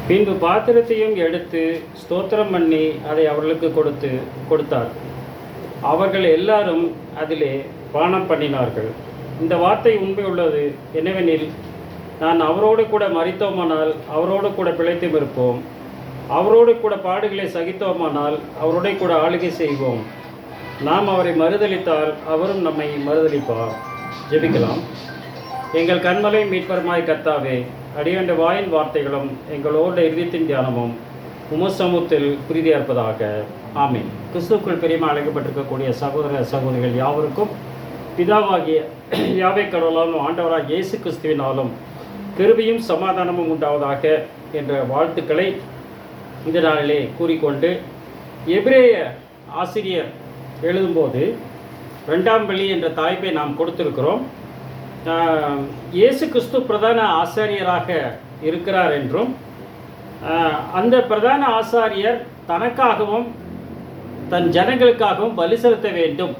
பின்பு பாத்திரத்தையும் எடுத்து ஸ்தோத்திரம் பண்ணி அதை அவர்களுக்கு கொடுத்தார். அவர்கள் எல்லாரும் அதிலே பானம் பண்ணினார்கள். இந்த வார்த்தை உண்மை உள்ளது. என்னவெனில், நான் அவரோடு கூட மரித்தோமானால் அவரோடு கூட பிழைத்தும் இருப்போம், அவரோடு கூட பாடுகளை சகித்தோமானால் அவரோட கூட ஆளுகை செய்வோம். நாம் அவரை மறுதலித்தால் அவரும் நம்மை மறுதலிப்பார். ஜெபிக்கலாம். எங்கள் கண்மலை மீட்பருமாய் கர்த்தாவே, அடியேண்ட வாயின் வார்த்தைகளும் எங்களோட இருதயத்தின் தியானமும் உமசமூகத்தில் பிரீதியர்ப்பதாக. ஆமீன். கிறிஸ்துவுக்குள் பெரியமாக அழைக்கப்பட்டிருக்கக்கூடிய சகோதர சகோதரிகள் யாவருக்கும் பிதாவாகிய யாவே கடவுளாலும் ஆண்டவராக இயேசு கிறிஸ்துவினாலும் கிருபையும் சமாதானமும் உண்டாவதாக என்ற வாழ்த்துக்களை இந்த நாளிலே கூறிக்கொண்டு, எபிரேய ஆசிரியர் எழுதும்போது 2ஆம் வெள்ளி என்ற தலைப்பை நாம் கொடுத்திருக்கிறோம். இயேசு கிறிஸ்து பிரதான ஆசாரியராக இருக்கிறார் என்றும், அந்த பிரதான ஆசாரியர் தனக்காகவும் தன் ஜனங்களுக்காகவும் பலி செலுத்த வேண்டும்,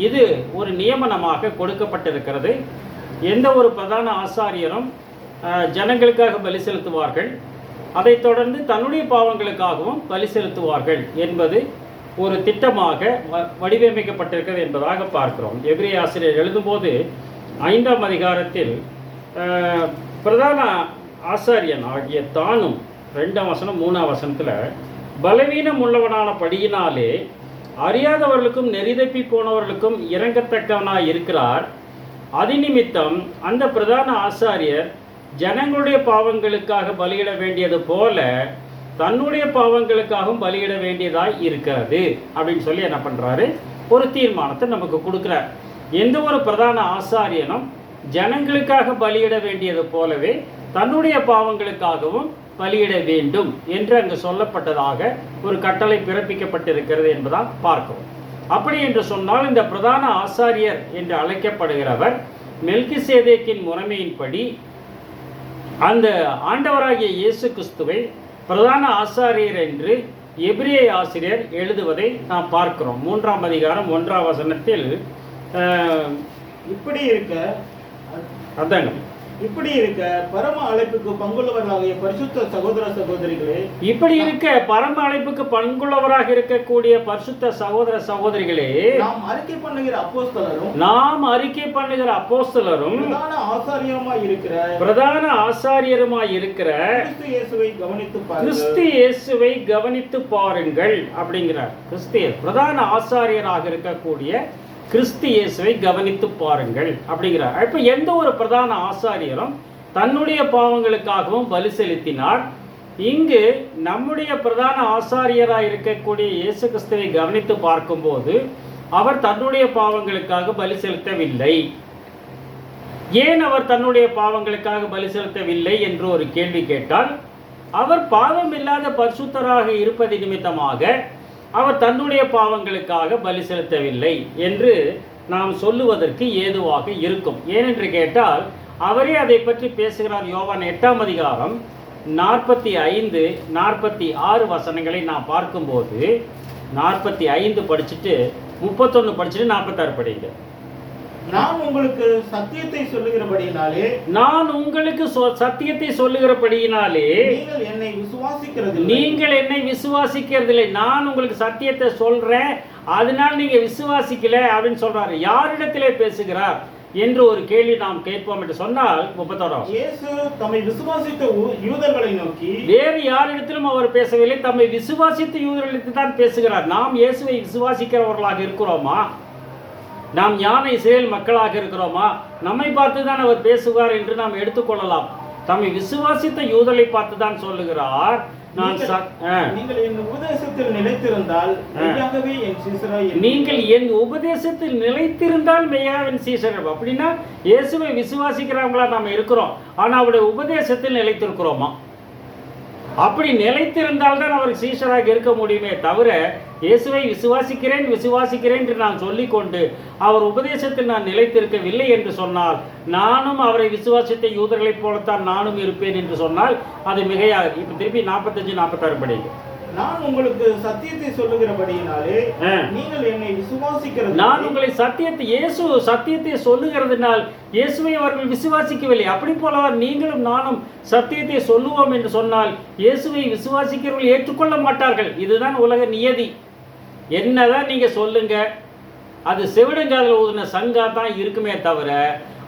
இது ஒரு நியமனமாக கொடுக்கப்பட்டிருக்கிறது. எந்த ஒரு பிரதான ஆசாரியரும் ஜனங்களுக்காக பலி செலுத்துவார்கள், அதைத் தொடர்ந்து தன்னுடைய பாவங்களுக்காகவும் பலி செலுத்துவார்கள் என்பது ஒரு திட்டமாக வடிவமைக்கப்பட்டிருக்கிறது என்பதாக பார்க்கிறோம். எபிரேய ஆசிரியர் எழுதும்போது 5ஆம் அதிகாரத்தில் பிரதான ஆசாரியன் ஆகிய தானும் 2ஆம் வசனம் 3ஆம் வசனத்தில் பலவீனம் உள்ளவனான படியினாலே அறியாதவர்களுக்கும் நெறிதப்பி போனவர்களுக்கும் இறங்கத்தக்கவனாய் இருக்கிறார். அதிநிமித்தம் அந்த பிரதான ஆசாரியர் ஜனங்களுடைய பாவங்களுக்காக பலியிட வேண்டியது போல தன்னுடைய பாவங்களுக்காகவும் பலியிட வேண்டியதாய் இருக்கிறது அப்படின்னு சொல்லி என்ன பண்ணுறாரு, ஒரு தீர்மானத்தை நமக்கு கொடுக்குறார். எந்த ஒரு பிரதான ஆசாரியனும் ஜனங்களுக்காக பலியிட வேண்டியது போலவே தன்னுடைய பாவங்களுக்காகவும் பலியிட வேண்டும் என்று அங்கு சொல்லப்பட்டதாக ஒரு கட்டளை பிறப்பிக்கப்பட்டிருக்கிறது என்பதால் பார்க்கிறோம். அப்படி என்று சொன்னால், இந்த பிரதான ஆசாரியர் என்று அழைக்கப்படுகிறவர் மெல்கிசேதேக்கின் முறைமையின்படி அந்த ஆண்டவராகிய இயேசு கிறிஸ்துவை பிரதான ஆசாரியர் என்று எபிரேய ஆசிரியர் எழுதுவதை நாம் பார்க்கிறோம். 3ஆம் அதிகாரம் 1ஆம் வசனத்தில் இப்படி இருக்க பரம அழைப்புக்கு பங்குள்ளவராகிய பரிசுத்த சகோதர சகோதரிகளே, இப்படி இருக்க பரம அழைப்புக்கு பங்குள்ளவராக இருக்கக்கூடிய பரிசுத்த சகோதர சகோதரிகளே, நாம் அறிக்கை பண்ணுகிற அப்போஸ்தலரும் பிரதான ஆசாரியருமாய் இருக்கிற கிறிஸ்து இயேசுவை கவனித்து பாருங்கள் அப்படிங்கிறார். பிரதான ஆசாரியராக இருக்கக்கூடிய கிறிஸ்து இயேசுவை கவனித்து பாருங்கள் அப்படிங்கிறார். இப்போ எந்த ஒரு பிரதான ஆசாரியரும் தன்னுடைய பாவங்களுக்காகவும் பலி செலுத்தினார். இங்கு நம்முடைய பிரதான ஆசாரியராக இருக்கக்கூடிய இயேசு கிறிஸ்துவை கவனித்து பார்க்கும்போது அவர் தன்னுடைய பாவங்களுக்காக பலி செலுத்தவில்லை. ஏன் அவர் தன்னுடைய பாவங்களுக்காக பலி செலுத்தவில்லை என்று ஒரு கேள்வி கேட்டால், அவர் பாவம் இல்லாத பரிசுத்தராக இருப்பது நிமித்தமாக அவர் தன்னுடைய பாவங்களுக்காக பலி செலுத்தவில்லை என்று நாம் சொல்லுவதற்கு ஏதுவாக இருக்கும். ஏனென்று கேட்டால், அவரே அதை பற்றி பேசுகிறார். யோவான் 8ஆம் அதிகாரம் 45, 46 வசனங்களை நாம் பார்க்கும்போது 45 படிச்சுட்டு 31 படிச்சுட்டு 46 படிங்க. நான் உங்களுக்கு சத்தியத்தை சொல்லுகிறபடியினாலே நீங்கள் என்னை விசுவாசிக்கிறதில்லை. நான் உங்களுக்கு சத்தியத்தை சொல்றேன், அதனால நீங்க விசுவாசிக்கல அப்படின்னு சொல்றாரு. யாரிடத்திலே பேசுகிறார் என்று ஒரு கேள்வி நாம் கேட்போம் என்று சொன்னால் 31 இயேசு தம்மை விசுவாசித்த யூதர்களை நோக்கி, வேறு யாரிடத்திலும் அவர் பேசவில்லை, தம்மை விசுவாசித்த யூதர்களிடத்தில் தான் பேசுகிறார். நாம் இயேசுவை விசுவாசிக்கிறவர்களாக இருக்கிறோமா? நாம் ஞான இஸ்ரேல் மக்களாக இருக்கிறோமா? நம்மை பார்த்து தான் அவர் பேசுவார் என்று நாம் எடுத்துக்கொள்ளலாம். தம்மை விசுவாசித்த யூதரை பார்த்து தான் சொல்லுகிறார். நீங்கள் என் உபதேசத்தில் நிலைத்திருந்தால் மெய்யாவின் சீசர்கள். அப்படின்னா இயேசுவை விசுவாசிக்கிறவங்களா நாம் இருக்கிறோம், ஆனால் அவருடைய உபதேசத்தில் நிலைத்திருக்கிறோமா? அப்படி நிலைத்திருந்தால்தான் அவர் சீஷராக இருக்க முடியுமே தவிர, இயேசுவை விசுவாசிக்கிறேன் என்று நான் சொல்லிக்கொண்டு அவர் உபதேசத்தில் நான் நிலைத்திருக்கவில்லை என்று சொன்னால், நானும் அவரை விசுவாசித்த யூதர்களைப் போலத்தான் நானும் இருப்பேன் என்று சொன்னால் அது மிகையாக. இப்போ திருப்பி 45, 46 படிங்க. நான் உங்களுக்கு சத்தியத்தை சொல்லுகிறபடியினாலே ஆ. நீங்கள் என்னை விசுவாசிக்கிறது. நான் உங்களை இயேசு சத்தியத்தை சொல்லுகிறதுனால் இயேசுவை அவர்கள் விசுவாசிக்கவில்லை. அப்படி போல நீங்களும் நானும் சத்தியத்தை சொல்லுவோம் என்று சொன்னால் இயேசுவை விசுவாசிக்கிறவர்கள் ஏற்றுக்கொள்ள மாட்டார்கள். இதுதான் உலக நியதி. என்னதான் நீங்க சொல்லுங்க, அது செவிடங்காதில் ஊதின சங்கா தான் இருக்குமே தவிர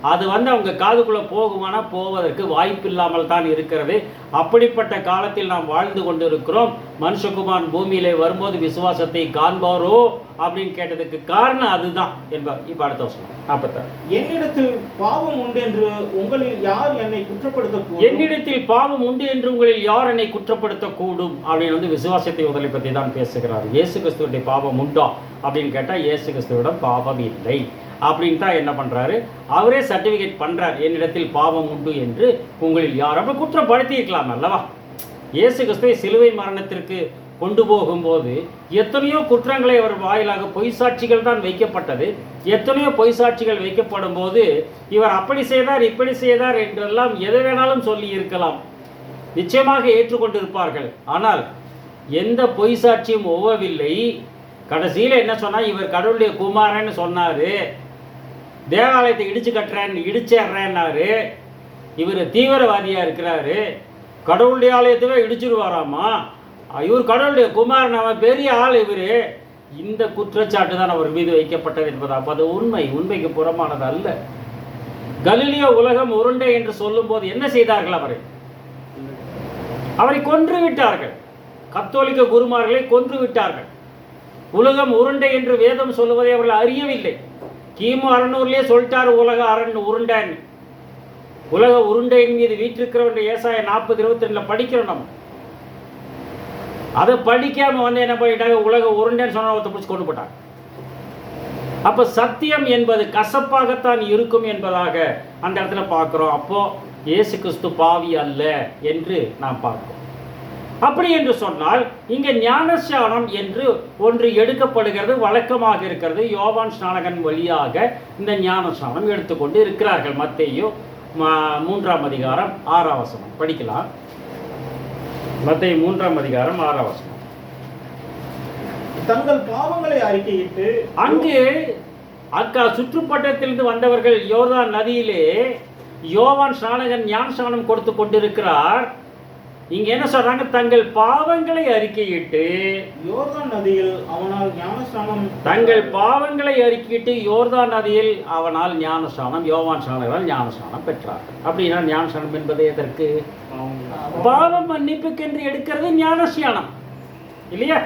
அது அவங்க காதுக்குள்ள போகுமானா போவதற்கு வாய்ப்பு இல்லாமல் தான் இருக்கிறது. அப்படிப்பட்ட காலத்தில் நாம் வாழ்ந்து கொண்டிருக்கிறோம். மனுஷகுமார் பூமியிலே வரும்போது விசுவாசத்தை காண்பாரோ அப்படின்னு கேட்டதுக்கு காரணம் அதுதான் என்பார். இப்ப அடுத்த வருஷம் 46. என்னிடத்தில் பாவம் உண்டு என்று உங்களில் யார் என்னை குற்றப்படுத்தக்கூடும்? என்னிடத்தில் பாவம் உண்டு என்று உங்களில் யார் என்னை குற்றப்படுத்தக்கூடும் அப்படின்னு விசுவாசத்தை உதலை பற்றி தான் பேசுகிறார். இயேசு கிறிஸ்துவுடைய பாவம் உண்டா அப்படின்னு கேட்டால் இயேசு கிறிஸ்துவிடம் பாவம் இல்லை அப்படின்னு தான் என்ன பண்ணுறாரு, அவரே சர்டிஃபிகேட் பண்ணுறார். என்னிடத்தில் பாவம் உண்டு என்று உங்களில் யார் அப்படி குற்றப்படுத்தி இருக்கலாம் அல்லவா. இயேசு கிறிஸ்துவை சிலுவை மரணத்திற்கு கொண்டு போகும்போது எத்தனையோ குற்றங்களை அவர் வாயிலாக பொய் சாட்சிகள் தான் வைக்கப்பட்டது. எத்தனையோ பொய் சாட்சிகள் வைக்கப்படும் போது இவர் அப்படி செய்தார் இப்படி செய்தார் என்றெல்லாம் எதை வேணாலும் சொல்லி இருக்கலாம், நிச்சயமாக ஏற்றுக்கொண்டிருப்பார்கள். ஆனால் எந்த பொய் சாட்சியும் ஒவ்வவில்லை. கடைசியில் என்ன சொன்னால், இவர் கடவுளுடைய குமாரன்னு சொன்னார், தேவாலயத்தை இடிச்சிடுறேன்னாரு, இவர் தீவிரவாதியாக இருக்கிறாரு, கடவுளுடைய ஆலயத்தவே இடிச்சிருவாராமா, இவர் கடவுளுடைய குமாரன், அவன் பெரிய ஆள் இவர். இந்த குற்றச்சாட்டு தான் அவர் மீது வைக்கப்பட்டது என்பதா. அது உண்மைக்கு புறமானது அல்ல. கலிலியோ உலகம் உருண்டை என்று சொல்லும் போது என்ன செய்தார்கள்? அவரை கொன்று விட்டார்கள். கத்தோலிக்க குருமார்களை கொன்று விட்டார்கள். உலகம் உருண்டை என்று வேதம் சொல்லுவதை அவர்கள் அறியவில்லை. கிமு 600 சொல்லிட்டார் உலக உருண்டைன்னு. உலக உருண்டையின் மீது வீற்றிருக்கிறவன் ஏசாயா 40:22 படிக்கிறோம். நம்ம அதை படிக்காம என்ன பண்ணிட்டாங்க, உலக உருண்டைன்னு சொன்ன ஒருத்த பிடிச்சி கொண்டு போட்டாங்க. அப்ப சத்தியம் என்பது கசப்பாகத்தான் இருக்கும் என்பதாக அந்த இடத்துல பார்க்கிறோம். அப்போ இயேசு கிறிஸ்து பாவி அல்ல என்று நாம் பார்க்கிறோம். அப்படி என்று சொன்னால் இங்கே ஞானஸ்நானம் என்று ஒன்று எடுக்கப்படுகிறது, வழக்கமாக இருக்கிறது. யோவான் ஸ்நானகன் வழியாக இந்த ஞானஸ்நானம் எடுத்துக்கொண்டு இருக்கிறார்கள். மத்தேயு 3ஆம் அதிகாரம் 6ஆம் வசனம் படிக்கலாம். மத்தேயு 3ஆம் அதிகாரம் 6ஆம் வசனம். தங்கள் பாவங்களை அறிக்கையிட்டு அங்கு சுற்றுப்பட்டத்திலிருந்து வந்தவர்கள் யோர்தான் நதியிலே யோவான் ஸ்நானகன் ஞான ஸ்நானம் கொடுத்து கொண்டிருக்கிறார். இங்க என்ன சொல்றாங்க, தங்கள் பாவங்களை அறிக்கையிட்டு யோர்தான் நதியில் அவனால் ஞானஸ்நானம், தங்கள் பாவங்களை அறிக்கையிட்டு யோர்தான் நதியில் அவனால் ஞானஸ்நானம், யோவான் ஸ்நானகனால் ஞானஸ்நானம் பெற்றார். அப்படின்னா ஞானஸ்நானம் என்பது எதற்கு? பாவ மன்னிப்புக்கு என்று எடுக்கிறது ஞானஸ்நானம் இல்லையா?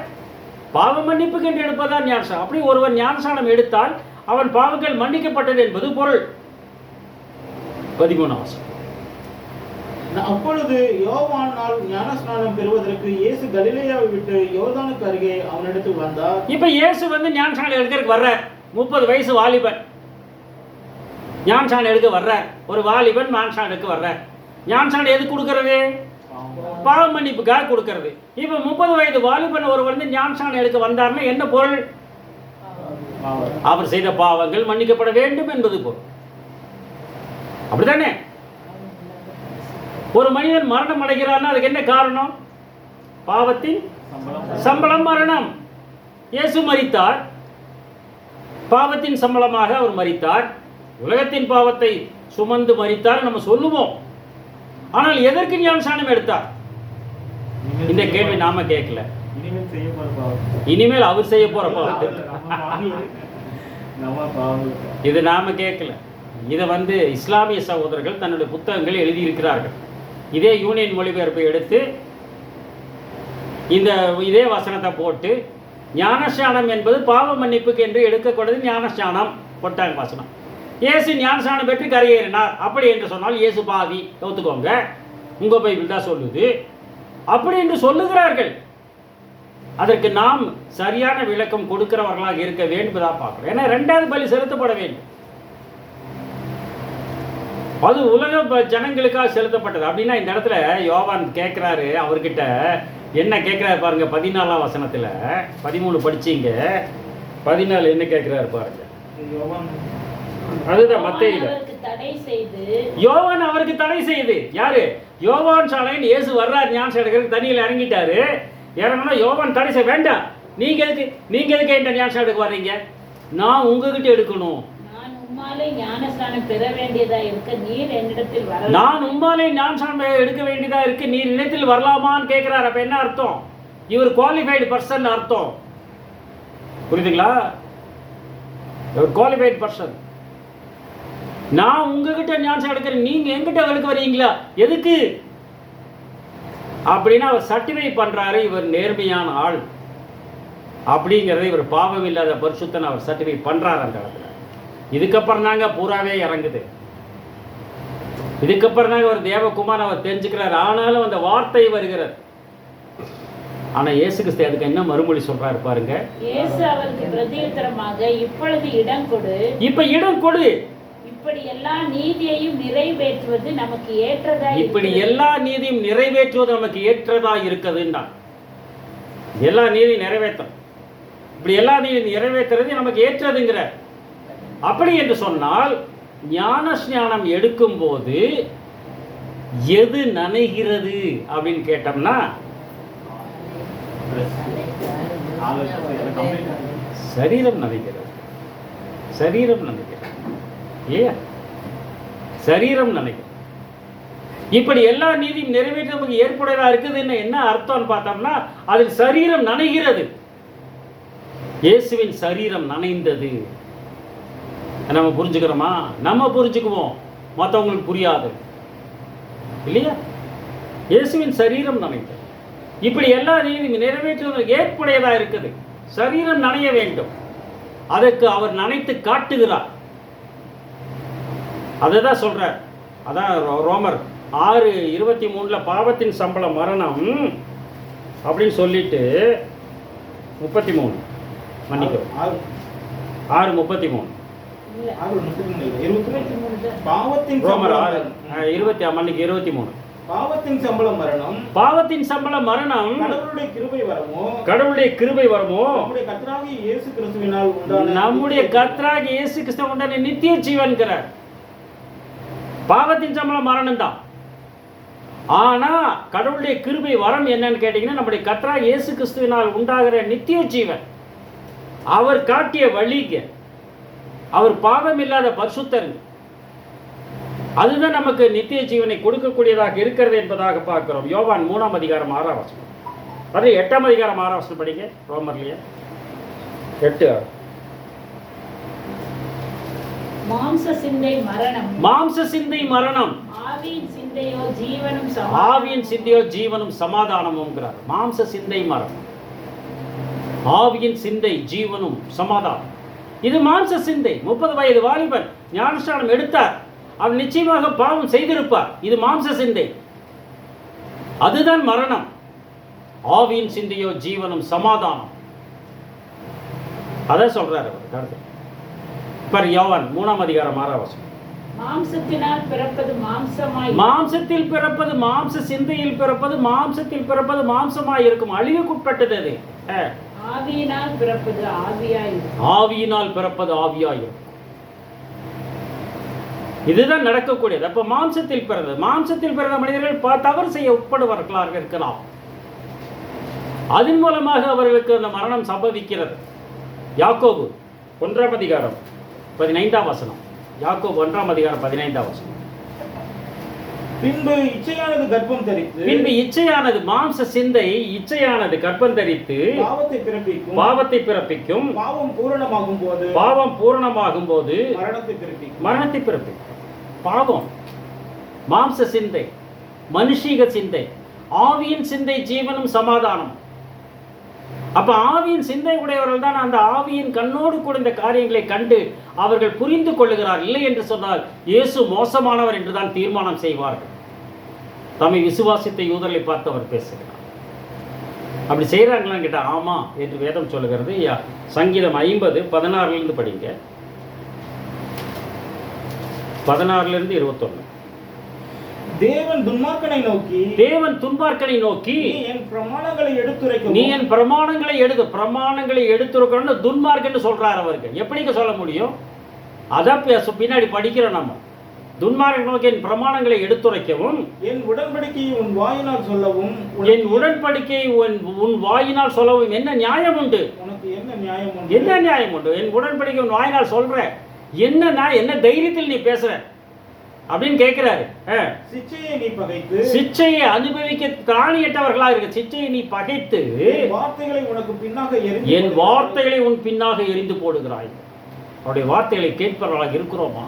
பாவ மன்னிப்புக்கு என்று எடுப்பதுதான் ஞானஸ்நானம். அப்படி ஒருவன் ஞானஸ்நானம் எடுத்தால் அவன் பாவங்கள் மன்னிக்கப்பட்டது என்பது பொருள். 13ஆம் வசனம். அப்பொழுது யோவானால் ஞானஸ்நானம் பெறுவதற்கு இயேசு கலிலேயாவை விட்டு யோர்தானுக்கு அருகே அவனிடத்தில் வந்தார். இப்ப இயேசு ஞானஸ்நானம் எடுக்கிறதுக்கு வர்ற 30 வயசு வாலிபன் ஞானஸ்நானம் எடுக்க வர்ற ஒரு வாலிபன் ஞானஸ்நானம் எடுக்க வர்ற. ஞானஸ்நானம் எது கொடுக்கறது? பாவ மன்னிப்புக்காக கொடுக்கறது. இப்ப 30 வயது வாலிபன் ஒருவர் ஞானஸ்நானம் எடுக்க வந்தார்னா என்ன பொருள்? அவர் செய்த பாவங்கள் மன்னிக்கப்பட வேண்டும் என்பது பொருள். அப்படித்தானே? ஒரு மனிதன் மரணம் அடைகிறார்னா அதுக்கு என்ன காரணம்? பாவத்தின் சம்பளம் மரணம். இயேசு மரித்தார், பாவத்தின் சம்பளமாக அவர் மரித்தார், உலகத்தின் பாவத்தை சுமந்து மரித்தார் நம்ம சொல்லுவோம். ஆனால் எதற்கு ஞானஸ்நானம் எடுத்தார்? இந்த கேள்வி நாம கேட்கல. இனிமேல் அவர் செய்ய போற பாவத்தை இது நாம கேட்கல. இதை இஸ்லாமிய சகோதரர்கள் தன்னுடைய புத்தகங்கள் எழுதியிருக்கிறார்கள். இதே யூனியன் மொழிபெயர்ப்பை எடுத்து இதே வசனத்தை போட்டு ஞானஸ்நானம் என்பது பாவ மன்னிப்புக்கு என்று எடுக்கக்கூடாது, ஞானஸ்நானம் போட்டாங்க வசனம். இயேசு ஞானஸ்நானம் பெற்று கரையேறினார் அப்படி என்று சொன்னால் இயேசு பாவி, ஒத்துக்கோங்க, உங்க பைபிள் தான் சொல்லுது அப்படி என்று சொல்லுகிறார்கள். அதற்கு நாம் சரியான விளக்கம் கொடுக்கிறவர்களாக இருக்க வேண்டும் தான் பார்க்கிறோம். ஏன்னா 2வது பலி செலுத்தப்பட வேண்டும், அது உலக ஜனங்களுக்காக செலுத்தப்பட்டது. அப்படின்னா இந்த இடத்துல யோவான் கேட்கிறாரு, அவர்கிட்ட என்ன கேட்கிறாரு பாருங்க. 14ஆம் வசனத்துல 13 படிச்சீங்க, 14 என்ன கேட்கிறாரு பாருங்க. அதுதான் மத்தேயுல யோவான் அவருக்கு தடை செய்து. யாரு? யோவான் சாலையின் இயேசு வர்றார் ஞானஸ்நானம் எடுக்கிறதுக்கு, தண்ணியில் இறங்கிட்டாரு. இறங்கணும். யோவான் தடை செய்ய வேண்டாம். நீங்கள் எதுக்கு என்கிட்ட ஞானஸ்நானம் எடுக்க வர்றீங்க? நான் உங்ககிட்ட எடுக்கணும். நான் உம்மாலே ஞானஸ்நானம் பெற வேண்டியதா இருக்க நீர் என்னிடத்தில் வரலாம். நான் உம்மாலே ஞானஸ்நானம் எடுக்க வேண்டியதா இருக்கு, நீர் என்னிடத்தில் வரலாமான்னு கேட்கிறார். அப்ப என்ன அர்த்தம்? இவர் குவாலிஃபைடு பர்சன் அர்த்தம். புரியுதுங்களா? இவர் குவாலிஃபைடு பர்சன். நான் உங்ககிட்ட ஞானஸ்நானம் எடுக்கிறேன், நீங்க எங்கிட்ட எடுக்க வரீங்களா? எதுக்கு அப்படின்னு அவர் சர்டிஃபை பண்றாரு. இவர் நேர்மையான ஆள் அப்படிங்கிறத, இவர் பாவம் இல்லாத பரிசுத்தன் அவர் சர்டிஃபை பண்றாரு அந்த இடத்துல. இதுக்கப்புறம் தாங்க பூராவே இறங்குது. இதுக்கப்புறம் தாங்க ஒரு தேவகுமார் அவர் தெரிஞ்சுக்கிறார். ஆனாலும் அந்த வார்த்தை வருகிறது. ஆனா இயேசு கிறிஸ்து அதுக்கு என்ன மறுமொழி சொல்றாரு பாருங்க. இயேசு அவருக்கு பிரதியுத்தரமாக, இப்பொழுது இடம் கொடு. இப்ப இடம் கொடு. இப்படி எல்லா நீதியையும் நிறைவேற்றுவது நமக்கு ஏற்றதா. இப்படி எல்லா நீதியும் நிறைவேற்றுவது நமக்கு ஏற்றதா இருக்குதுன்னா, எல்லா நீதியும் நிறைவேற்றும். இப்படி எல்லா நீதியும் நிறைவேற்றுறது நமக்கு ஏற்றதுங்கிற. அப்படி என்று சொன்னால் ஞான ஸ்நானம் எடுக்கும் போது எது நனைகிறது அப்படின்னு கேட்டோம்னா, சரீரம் நனைகிறது. சரீரம் நனைகிறது இல்லையா? சரீரம் நனைகிறது. இப்படி எல்லா நீதியும் நிறைவேற்ற நமக்கு ஏற்புடையதா இருக்குதுன்னு என்ன அர்த்தம்னு பார்த்தோம்னா, அதில் சரீரம் நனைகிறது. இயேசுவின் சரீரம் நனைந்தது. நம்ம புரிஞ்சுக்கிறோமா? நம்ம புரிஞ்சுக்குவோம், மற்றவங்களுக்கு புரியாது இல்லையா? இயேசுவின் சரீரம் நனைந்தது. இப்படி எல்லா நீதியும் நிறைவேற்றுவதற்கு ஏற்புடையதா இருக்குது. சரீரம் நனைய வேண்டும். அதற்கு அவர் நனைத்து காட்டுகிறார். அதுதான் சொல்றார். அதான் ரோமர் 6:23 பாவத்தின் சம்பளம் மரணம் அப்படின்னு சொல்லிட்டு 33 மன்னிக்கும் 6:33 பாவத்தின் ரோமர் 6:23 பாவத்தின் சம்பளம் மரணம். பாவத்தின் சம்பளம் மரணம். கடவுளுடைய கிருபை வரமோ. கடவுளுடைய கிருபை வரமோ. நம்முடைய கர்த்தராகிய இயேசு கிறிஸ்துவினால் உண்டான, நம்முடைய கர்த்தராகிய இயேசு கிறிஸ்து உண்டான நித்திய ஜீவன்கிறார். பாவத்தின் சம்பளம் மரணம் தான். ஆனா கடவுளுடைய கிருபை வரம் என்னன்னு கேட்டீங்கன்னா, நம்முடைய கர்த்தராகிய இயேசு கிறிஸ்துவினால் உண்டாகிற நித்திய ஜீவன். அவர் காட்டிய வழிங்க. அவர் பாவம் இல்லாத பரிசுத்தர். அதுதான் நமக்கு நித்திய ஜீவனை கொடுக்கக்கூடியதாக இருக்கிறது என்பதாக பார்க்கிறோம். யோவான் 3:6 அது 8:6 படிங்க. ரோமர்லயே 8. மாம்ச சிந்தை மரணம். மாம்ச சிந்தை மரணம். ஆவியின் சிந்தையோ ஜீவனும் ஆவியின் சிந்தையோ ஜீவனும் சமாதானமும்ங்கிறார். மாம்ச சிந்தை மரணம், ஆவியின் சிந்தை ஜீவனும் சமாதானம். இது மாம்ச சிந்தை. 30 வயது வாலிபன் ஞானஸ்நானம் எடுத்தார். அவர் நிச்சயமாக பாவம் செய்திருப்பார். இது மாம்ச சிந்தை. அதுதான் மரணம். ஆவியின் சிந்தையோ ஜீவனும் சமாதானம். அதான் சொல்றாரு அவர். யோவான் 3:6 மாம்சத்தினால் பிறப்பது மாம்சமாய், மாம்சத்தில் பிறப்பது மாம்ச சிந்தையில் பிறப்பது மாம்சத்தில் பிறப்பது மாம்சமாய் இருக்கும். அழிவுக்குட்பட்டது அது. ஆவியினால் பிறப்பது ஆவியாய், ஆவியினால் பிறப்பது ஆவியாய். இதுதான் நடக்கக்கூடியது. அப்ப மாம்சத்தில் பிறந்தது. மாம்சத்தில் பிறந்த மனிதர்கள் தவறு செய்ய உட்படுவர்களாக இருக்கலாம். அதன் மூலமாக அவர்களுக்கு அந்த மரணம் சம்பவிக்கிறது. யாக்கோபு 1:15 யாக்கோபு 1:15 பின்பு இச்சையானது கர்ப்பம் தரித்து, பின்பு இச்சையானது மாம்ச சிந்தை இச்சையானது கர்ப்பம் தரித்து பாவத்தை பிறப்பிக்கும். பாவம் பூரணமாகும் போது மரணத்தை பிறப்பிக்கும். பாவம் மாம்ச சிந்தை, மனுஷீக சிந்தை. ஆவியின் சிந்தை ஜீவனும் சமாதானம். அப்ப ஆவியின் சிந்தை உடையவர்கள் தான் அந்த ஆவியின் கண்ணோடு கூட இந்த காரியங்களை கண்டு அவர்கள் புரிந்து கொள்ளுகிறார். இல்லை என்று சொன்னால் இயேசு மோசமானவர் என்றுதான் தீர்மானம் செய்வார்கள். தம்மை விசுவாசித்த யூதர்களை பார்த்து அவர் பேசுகிறார். அப்படி செய்கிறாங்களான்னு கேட்டால் ஆமா என்று வேதம் சொல்லுகிறது. சங்கீதம் 50:16 படிங்க. 16-21. தேவன் துன்மார்க்கனை நோக்கி நீ என் பிரமாணங்களை எடுத்துரைக்கணும்னு துன்மார்க்கன்னு சொல்றார் அவருக்கு. எப்படிங்க சொல்ல முடியும்? அதான் பின்னாடி படிக்கிறோம் நம்ம. துன்மார்க்கரை நோக்கி என் பிரமாணங்களை எடுத்துரைக்கவும், என் உடன்படிக்கையை உன் வாயினால் சொல்லவும், என் உடன்படிக்கையை உன் வாயினால் சொல்லவும் என்ன நியாயம் உண்டு? உனக்கு என்ன நியாயம் உண்டு? என்ன நியாயம் உண்டு? என் உடன்படிக்கை உன் வாயினால் சொல்ற, என்ன தைரியத்தில் நீ பேசுற அப்படின்னு கேட்கிறாரு. சிச்சையை நீ பகைத்து, சிச்சையை அனுபவிக்க திராணியற்றவர்களா இருக்க, சிச்சையை நீ பகைத்து என் வார்த்தைகளை உனக்கு பின்னாக எறிந்து, என் வார்த்தைகளை உன் பின்னாக எரிந்து போடுகிறாய். அவருடைய வார்த்தைகளை கேட்பவர்களாக இருக்கிறோமா?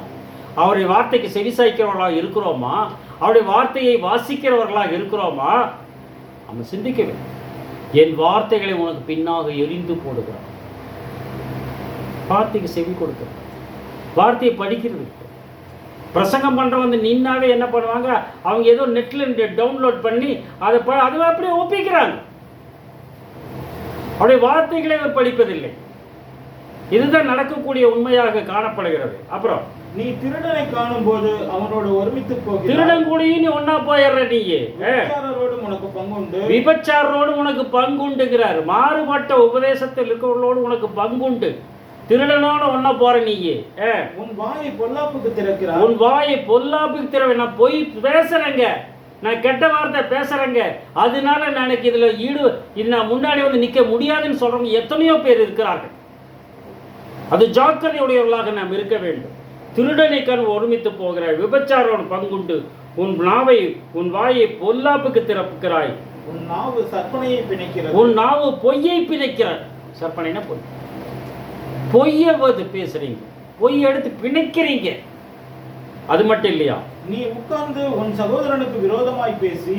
அவருடைய வார்த்தைக்கு செவிசாய்க்கிறவர்களாக இருக்கிறோமா? அவருடைய வார்த்தையை வாசிக்கிறவர்களாக இருக்கிறோமா? நம்ம சிந்திக்க வேண்டும். என் வார்த்தைகளை உனக்கு பின்னாக எரிந்து போடுகிறார். வார்த்தைக்கு செவி கொடுக்க, வார்த்தையை படிக்கிறது. பிரசங்கம் பண்ணுறவங்க வந்து நின்னாவே என்ன பண்ணுவாங்க, அவங்க ஏதோ நெட்டில் டவுன்லோட் பண்ணி அதை அப்படியே ஒப்பிக்கிறாங்க. அவருடைய வார்த்தைகளை அவர் படிப்பதில்லை. இதுதான் நடக்கக்கூடிய உண்மையாக காணப்படுகிறது. அப்புறம் நீ திருடனை காணும் போது அவனோடு ஒருமித்து போகிறாய். திருடன் கூடயும் நீ ஒன்னா போயிடுற. நீயே விபச்சாரரோடு உனக்கு பங்குண்டு, விபச்சாரோடு உனக்கு பங்குண்டுகிறார். மாறுபட்ட உபதேசத்தில் இருக்கிறவர்களோடு உனக்கு பங்குண்டு. திருடனோட ஒன்னா போற நீயே. உன் வாயை பொல்லாப்புக்கு திறக்கிறாய். உன் வாயை பொல்லாப்புக்கு திறவை. நான் பொய் பேசுறேங்க, நான் கெட்ட வார்த்தை பேசுறேங்க, அதனால எனக்கு இது நான் முன்னாடி வந்து நிக்க முடியாதுன்னு சொல்றவங்க எத்தனையோ பேர் இருக்கிறார்கள். அது ஜாக்கிரதையுடையவர்களாக நாம் இருக்க வேண்டும். திருடனை கண் ஒருமித்து போகிறாய், விபச்சாரோடு பங்குண்டு, உன் வாயை பொல்லாப்புக்கு திறப்புகிறாய். உன் நாவு சற்பனையை பிணைக்கிறது. உன் நாவு பொய்யை பிணைக்கிறாய். சற்பனைனா பொய். பொய்யவது பேசுறீங்க, பொய் எடுத்து பிணைக்கிறீங்க. அது மட்டும் இல்லையா, நீ உட்கார்ந்து உன் சகோதரனுக்கு விரோதமாய் பேசி,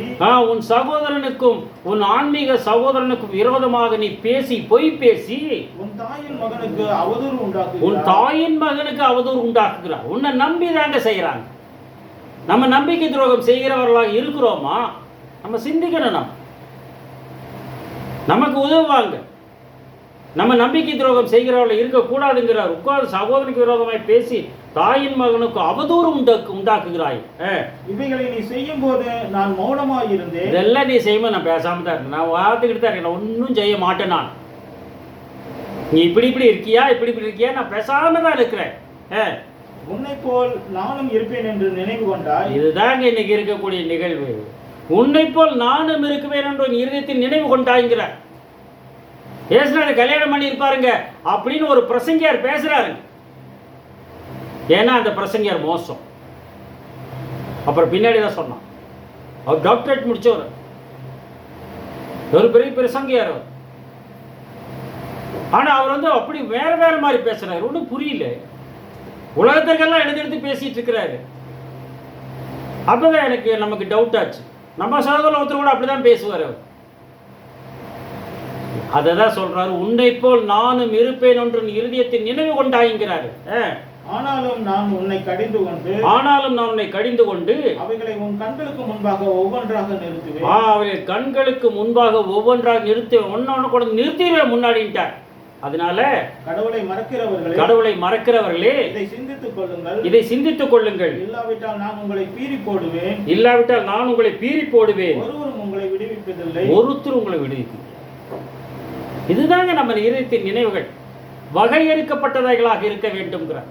உன் சகோதரனுக்கும் உன் ஆன்மீக சகோதரனுக்கும் விரோதமாக நீ பேசி, பொய் பேசி உன் தாயின் மகனுக்கு அவதூறு உண்டாக்குகிறாய். உன் தாயின் மகனுக்கு அவதூறு உண்டாக்குகிறார். உன்னை நம்பி தாங்க செய்யறாங்க. நம்ம நம்பிக்கை துரோகம் செய்கிறவர்களாக இருக்கிறோமா? நம்ம சிந்திக்கணும். நமக்கு உதவுவாங்க. நம்ம நம்பிக்கை துரோகம் செய்கிறவர்கள் இருக்கக்கூடாதுங்கிறார். உட்கார்ந்து சகோதரனுக்கு விரோதமாய் பேசி தாயின் மகனுக்கு அவதூறு உண்டாக்குகிறாய். இவைகளை நீ செய்யும் போது நான் மௌனமாக இருந்தேன். இதெல்லாம் நீ செய்யும்போது நான் பேசாம தான் இருக்கேன். நான் வார்த்தைக்கிட்டு தான் இருக்கேன். நான் ஒன்றும் செய்ய மாட்டேன். நான் நீ இப்படி இருக்கியா, இப்படி இருக்கியா, நான் பேசாம தான் இருக்கிறேன். உன்னை போல் நானும் இருப்பேன் என்று நினைவு கொண்டாய். இதுதாங்க இன்னைக்கு இருக்கக்கூடிய நிகழ்வு. உன்னை போல் நானும் இருக்குவேன் என்று இருதயத்தில் நினைவு கொண்டாய்ங்கிற. பேசுறாரு, கல்யாணம் பண்ணி இருப்பாருங்க அப்படின்னு ஒரு பிரசங்கியார் பேசுறாரு. ஏன்னா அந்த பிரசங்கியார் மோசம். அப்புறம் பின்னாடி தான் சொன்னான், அவர் டாக்டரேட் முடிச்சவர், ஒரு பெரிய பிரசங்கியார் அவர். ஆனா அவர் வந்து அப்படி வேற மாதிரி பேசுறாரு. ஒன்றும் புரியல. உலகத்திற்கெல்லாம் எடுத்து பேசிட்டு இருக்கிறாரு. அப்பதான் நமக்கு டவுட் ஆச்சு. நம்ம சகோதரர் ஒருத்தர் கூட அப்படிதான் பேசுவார் அவர். அதை தான் சொல்றாரு, உன்னை போல் நானும் இருப்பேன் என்று இருதயத்தில் நினைவு கொண்டாய்ங்கிறாரு. ஆனாலும் நான் உன்னை கடிந்து கொண்டு அவைகளை உன் கண்களுக்கு முன்பாக ஒவ்வொன்றாக நிறுத்துவேன். அவர்கள் கண்களுக்கு முன்பாக ஒவ்வொன்றாக ஒன்னொன்னு கூட நிறுத்திடுவேன் முன்னாடிட்டார். அதனால கடவுளை மறக்கிறவர்களே இதை சிந்தித்துக் கொள்ளுங்கள். இல்லாவிட்டால் நான் உங்களை பீறி போடுவேன். ஒருவரும் உங்களை விடுவிப்பதில்லை. ஒருத்தர் உங்களை விடுவிக்க. இதுதாங்க நம்ம இருதயத்தின் நினைவுகள் வகையறுக்கப்பட்டவைகளாக இருக்க வேண்டும்ங்கிறார்.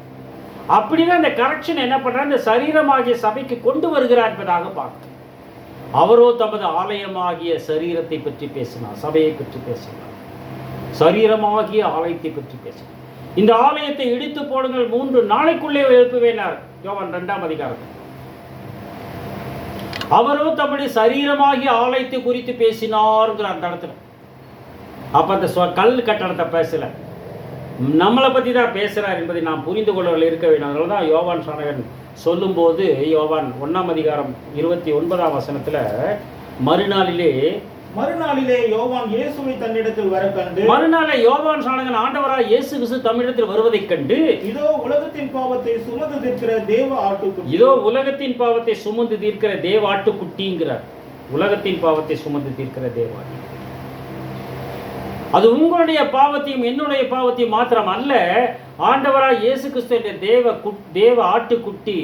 அப்படிதான் இந்த கரெக்ஷன் என்ன பண்றார், இந்த சரீரமாகிய சபைக்கு கொண்டு வருகிறார் என்பதாக பார்க்க. அவரோ தமது ஆலயமாகிய சரீரத்தை பற்றி பேசினார், சபையை பற்றி பேசினார், சரீரமாகிய ஆலயத்தை பற்றி பேசினார். இந்த ஆலயத்தை இடித்து போடுங்கள், 3 நாளைக்குள்ளே எழுப்புவேனார். யோவான் 2ஆம் அதிகாரம். அவரோ தம்முடைய சரீரமாகிய ஆலயத்தை குறித்து பேசினார்ங்கிறார் அந்த இடத்துல. அப்ப அந்த கல் கட்டடத்தை பேசல, நம்மளை பற்றி தான் பேசுகிறார் என்பதை நாம் புரிந்து கொள்ளவர்கள் இருக்க வேண்டும். அதனால தான் யோவான் சாணகன் சொல்லும்போது யோவான் 1ஆம் அதிகாரம் 29ஆம் வசனத்தில் மறுநாளிலே யோவான் இயேசுவை தன்னிடத்தில் வர கண்டு, மறுநாளே யோவான் சாணகன் ஆண்டவராய் இயேசு கிறிஸ்து தம்மிடத்தில் வருவதைக் கண்டு, இதோ உலகத்தின் பாவத்தை சுமந்து தீர்க்கிற தேவ ஆட்டுக்குட்டி. இதோ உலகத்தின் பாவத்தை சுமந்து தீர்க்கிற தேவ ஆட்டுக்குட்டிங்கிறார். உலகத்தின் பாவத்தை சுமந்து தீர்க்கிற தேவ ஆட்டுக்குட்டி. அது உங்களுடைய பாவத்தையும் என்னுடைய பாவத்தையும் மாத்திரம் அல்ல, ஆண்டவராய் இயேசு கிறிஸ்து என்ற தேவ ஆட்டுக்குட்டி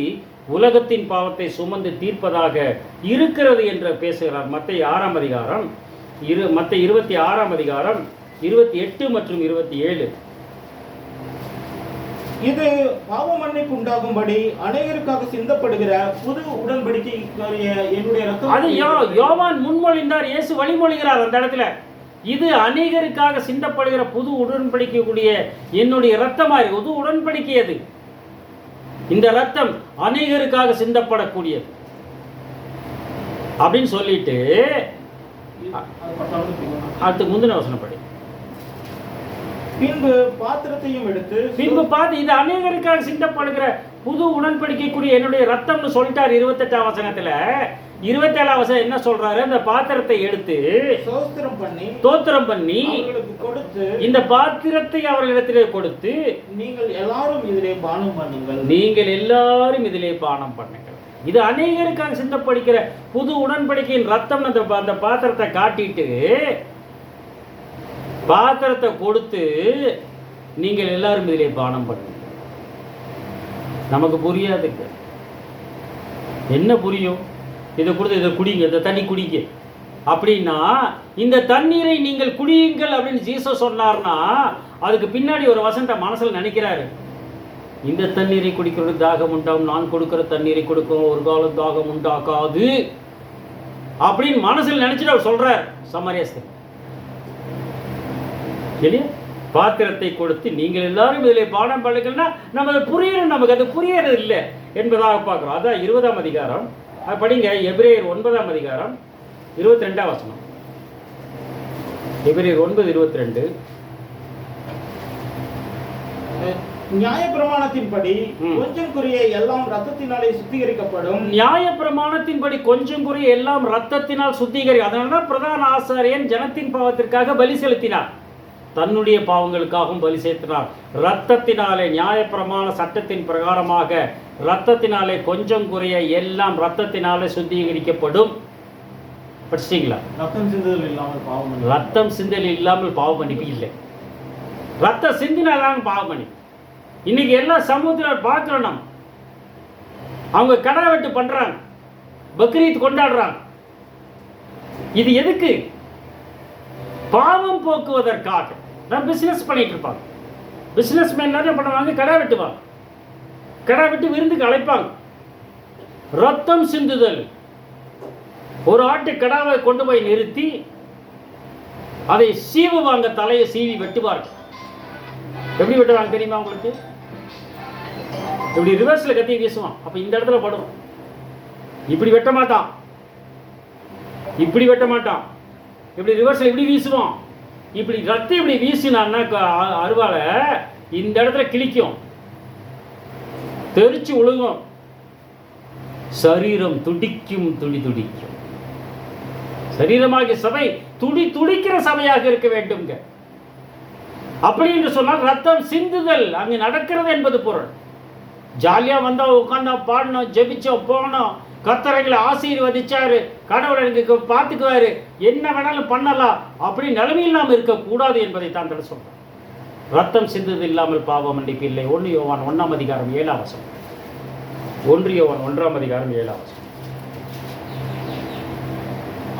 உலகத்தின் பாவத்தை சுமந்து தீர்ப்பதாக இருக்கிறது என்று பேசுகிறார். மத்தேயு 6ஆம் அதிகாரம் 26ஆம் அதிகாரம் 28 மற்றும் 27. இது பாவ மன்னிப்பு உண்டாகும்படி அநேகருக்காக சிந்தப்படுகிற புது உடன்படிக்கைக்குரிய என்னுடைய ரத்தம். அது யோவான் முன்மொழிந்தார், இயேசு வழிமொழிகிறார் அந்த இடத்துல. இது அநேகருக்காக சிந்தப்படுகிற புது உடன்படிக்கக்கூடிய என்னுடைய ரத்தமா இருக்கு. புது உடன்படிக்கை அது. இந்த ரத்தம் அநேகருக்காக சிந்தப்படக்கூடியது அப்படின்னு சொல்லிட்டு அடுத்து முந்தின வசனப்படி பின்பு பாத்திரத்தையும் எடுத்து பார்த்து இது அநேகருக்காக சிந்தப்படுகிற புது உடன்படிக்கைக்குரிய என்னுடைய ரத்தம்னு சொல்லிட்டார் 28ஆம் வசனத்துல. 27ஆம் வசனம் என்ன சொல்றாரு? அந்த பாத்திரத்தை எடுத்து ஸ்தோத்திரம் பண்ணி கொடுத்து இந்த பாத்திரத்தை அவர்களிடத்திலே கொடுத்து நீங்கள் எல்லாரும் இதிலே பானம் பண்ணுங்கள். இது அநேகருக்காக சிந்தப்படுகிற புது உடன்படிக்கையின் ரத்தம். அந்த பாத்திரத்தை காட்டிட்டு பாத்திரத்தை கொடுத்து நீங்கள் எல்லாரும் இதிலே பானம் பண்ணுங்க. நமக்கு புரியாதுங்க. என்ன புரியும்? இதை கொடுத்து இதை குடிங்க, இந்த தண்ணி குடிங்க அப்படின்னா, இந்த தண்ணீரை நீங்கள் குடியுங்கள் அப்படின்னு ஜீசஸ் சொன்னார்னா அதுக்கு பின்னாடி ஒரு வசனத்தை மனசில் நினைக்கிறாரு. இந்த தண்ணீரை குடிக்கிறது தாகம் உண்டாகும், நான் கொடுக்கிற தண்ணீரை கொடுக்கும் ஒரு காலம் தாகம் உண்டாக்காது அப்படின்னு மனசில் நினைச்சிட்டு அவர் சொல்றார் சமாரியஸ்தர். இல்லையா? பாத்திரத்தை கொடுத்து நீங்கள் எல்லாரும் இதில் பானம் பண்ணுங்கன்னா நமக்கு புரியணும். நமக்கு அது புரியறது இல்லை என்பதாக பார்க்குறோம். அதான் 20ஆம் அதிகாரம் படிங்க. எபிரேயர் 9ஆம் அதிகாரம் 22ஆம் வசனம். எபிரேயர் 9:22. நியாயப்பிரமாணத்தின்படி கொஞ்சம் குறைய எல்லாம் ரத்தத்தினாலே சுத்திகரிக்கப்படும். நியாயப்பிரமாணத்தின்படி கொஞ்சம் குறைய எல்லாம் ரத்தத்தினால் சுத்திகரி. அதனால்தான் பிரதான ஆசாரியன் ஜனத்தின் பாவத்திற்காக பலி செலுத்தினார், தன்னுடைய பாவங்களுக்காகவும் பலி செலுத்தினார். ரத்தத்தினாலே, நியாயப்பிரமாண சட்டத்தின் பிரகாரமாக ரத்தத்தினாலே கொஞ்சம் குறைய எல்லாம் ரத்தத்தினாலே சுத்திகரிக்கப்படும். படிச்சிட்டீங்களா? ரத்தம் சிந்தல் இல்லாமல் பாவம், ரத்தம் சிந்தல் இல்லாமல் பாவ மன்னிப்பு இல்லை. ரத்தம் சிந்தினாதான் பாவ மன்னிப்பு. இன்னைக்கு எல்லா சமூகத்தில் பார்க்கிறோம். அவங்க கடை வெட்டு பண்றாங்க, பக்ரீத் கொண்டாடுறாங்க. இது எதுக்கு? பாவம் போக்குவதற்காக. நான் பிசினஸ் பண்ணிட்டு இருப்பாங்க. பிசினஸ் மேன் என்ன பண்ணுவாங்க? கடை வெட்டுவாங்க. கடை வெட்டி விருந்துக்கு அழைப்பாங்க. ரத்தம் சிந்துதல். ஒரு ஆட்டு கடாவை கொண்டு போய் நிறுத்தி அதை சீவுவாங்க, தலையை சீவி வெட்டுவார்கள். எப்படி வெட்டுவாங்க தெரியுமா உங்களுக்கு? இப்படி ரிவர்ஸ்ல கத்தி வீசுவான், அப்ப இந்த இடத்துல படும். இப்படி வெட்ட மாட்டான், இப்படி வெட்ட மாட்டான், இப்படி ரிவர்ஸ்ல இப்படி வீசுவான். இப்படி ரத்தம் இப்படி வீசினான்னா அருவால இந்த இடத்துல கிழிக்கும், தெரிச்சு உழுகும், சரீரம் துடிக்கும், துடி துடிக்கும். சரீரமாகிய சபை துடிக்கிற சபையாக இருக்க வேண்டும்ங்க. அப்படி என்று சொன்னால் ரத்தம் சிந்துதல் அங்கு நடக்கிறது என்பது பொருள். ஜாலியா வந்தா உட்காந்தா பாடணும், ஜெபிச்சோம், போனோம், கர்த்தரைகளை ஆசீர்வதிச்சாரு, கடவுள் எனக்கு பார்த்துக்குவாரு, என்ன வேணாலும் பண்ணலாம், அப்படி நிலைமையில் நாம் இருக்கக்கூடாது என்பதை தான் சொல்றோம். ரத்தம் சிந்துது இல்லாமல் பாவ மன்னிப்பு இல்லை. 1 யோவான் 1ஆம் அதிகாரம் 7ஆம் வசனம். 1 யோவான் 1ஆம் அதிகாரம் 7ஆம் வசனம்.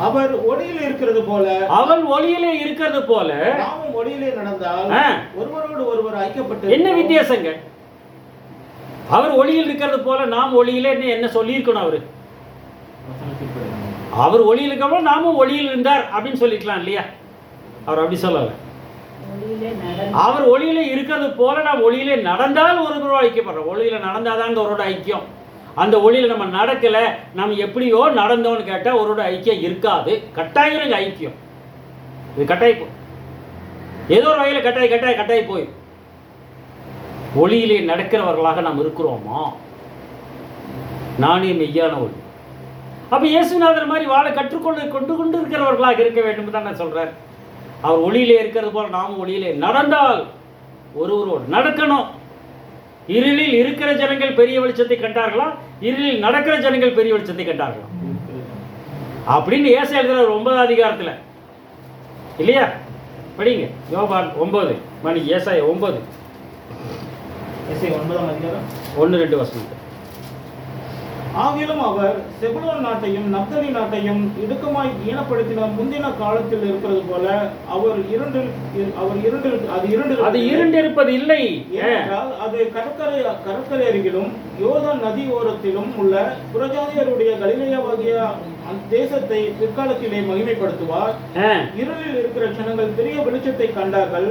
அவர் ஒளியிலே இருக்கிறது போல, அவள் ஒளியிலே இருக்கிறது போல நாமும் ஒளியிலே நடந்தால் ஒருவரோடு ஒருவர் ஐக்கியப்பட்டு. என்ன வித்தியாசங்க? அவர் ஒளியில் இருக்கிறது போல நாம் ஒளியிலே என்ன சொல்லியிருக்கணும்? அவர் ஒளியில் இருக்கிறவங்க நாமும் ஒளியில் இருந்தார் அப்படின்னு சொல்லிக்கலாம் இல்லையா? அவர் அப்படி சொல்லல. அவர் ஒளியிலே இருக்கிறது போல நாம் ஒளியிலே நடந்தால் ஒருவரோடு ஐக்கியப்படுறோம். ஒளியில நடந்தாதாங்க ஒருவரோட ஐக்கியம். அந்த ஒளியில் நம்ம நடக்கல, நம்ம எப்படியோ நடந்தோன்னு கேட்டால் ஒருவரோட ஐக்கியம் இருக்காது. கட்டாயம் ஐக்கியம் இது கட்டாயம், ஏதோ ஒரு வகையில் கட்டாய் போய் ஒளியிலே நடக்கிறவர்களாக நாம் இருக்கிறோமா? நானே மெய்யான ஒளி. அப்ப இயேசுநாதர் மாதிரி வாழ கொண்டு இருக்கிறவர்களாக இருக்க வேண்டும் தான் நான் சொல்றேன். அவர் ஒளியிலே இருக்கிறது போல நாமும் ஒளியிலே நடந்தால் ஒருவரோடு நடக்கணும். இருளில் இருக்கிற ஜனங்கள் பெரிய வெளிச்சத்தை கண்டார்களா? இருளில் நடக்கிற ஜனங்கள் பெரிய வெளிச்சத்தை கண்டார்களா? அப்படின்னு ஏசாயா எழுதுறார் 9ஆம் அதிகாரத்தில் இல்லையா? படிங்க யோவான் 9 மணி ஏசாயா 9 9ஆம் அதிகாரம் 1-2 வசனம். ஆகிலும் அவர் செபுலோன் நாட்டையும் நப்தலி நாட்டையும் இடுக்கமாய் ஈனப்படுத்தின முந்தின காலத்தில் இருக்கிறது போல அது இருண்டிருப்பது இல்லை. ஏனென்றால் அது கடற்கரை அருகிலும் யோர்தான் நதி ஓரத்திலும் உள்ள புறஜாதியருடைய கலிலேயாவாகிய தேசத்தை பிற்காலத்திலே மகிமைப்படுத்துவார். இருளில் இருக்கிற ஜனங்கள் பெரிய வெளிச்சத்தை கண்டார்கள்.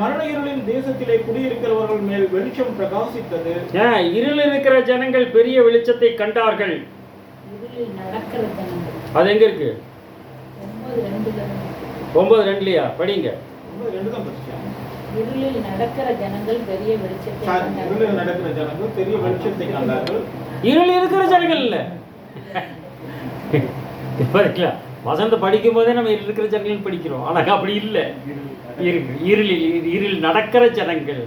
மரண இருளின் தேசத்திலே குடியிருக்கிறவர்கள் மேல் வெளிச்சம் பிரகாசித்தது. இருளில் இருக்கிற ஜனங்கள் பெரிய வெளிச்சத்தை கண்டார்கள். அது எங்க இருக்கு? 9:2 படிங்க. இருளில் நடக்கிற ஜனங்கள் பெரிய வெளிச்சத்தை கண்டார்கள். இருளில் இருக்கிற ஜனங்கள் இல்ல. வசந்த படிக்கும் போதே நம்ம இருக்கிற ஜனங்கள் படிக்கிறோம். ஆனா அப்படி இல்லை. இருளில் நடக்கிற ஜனங்கள்.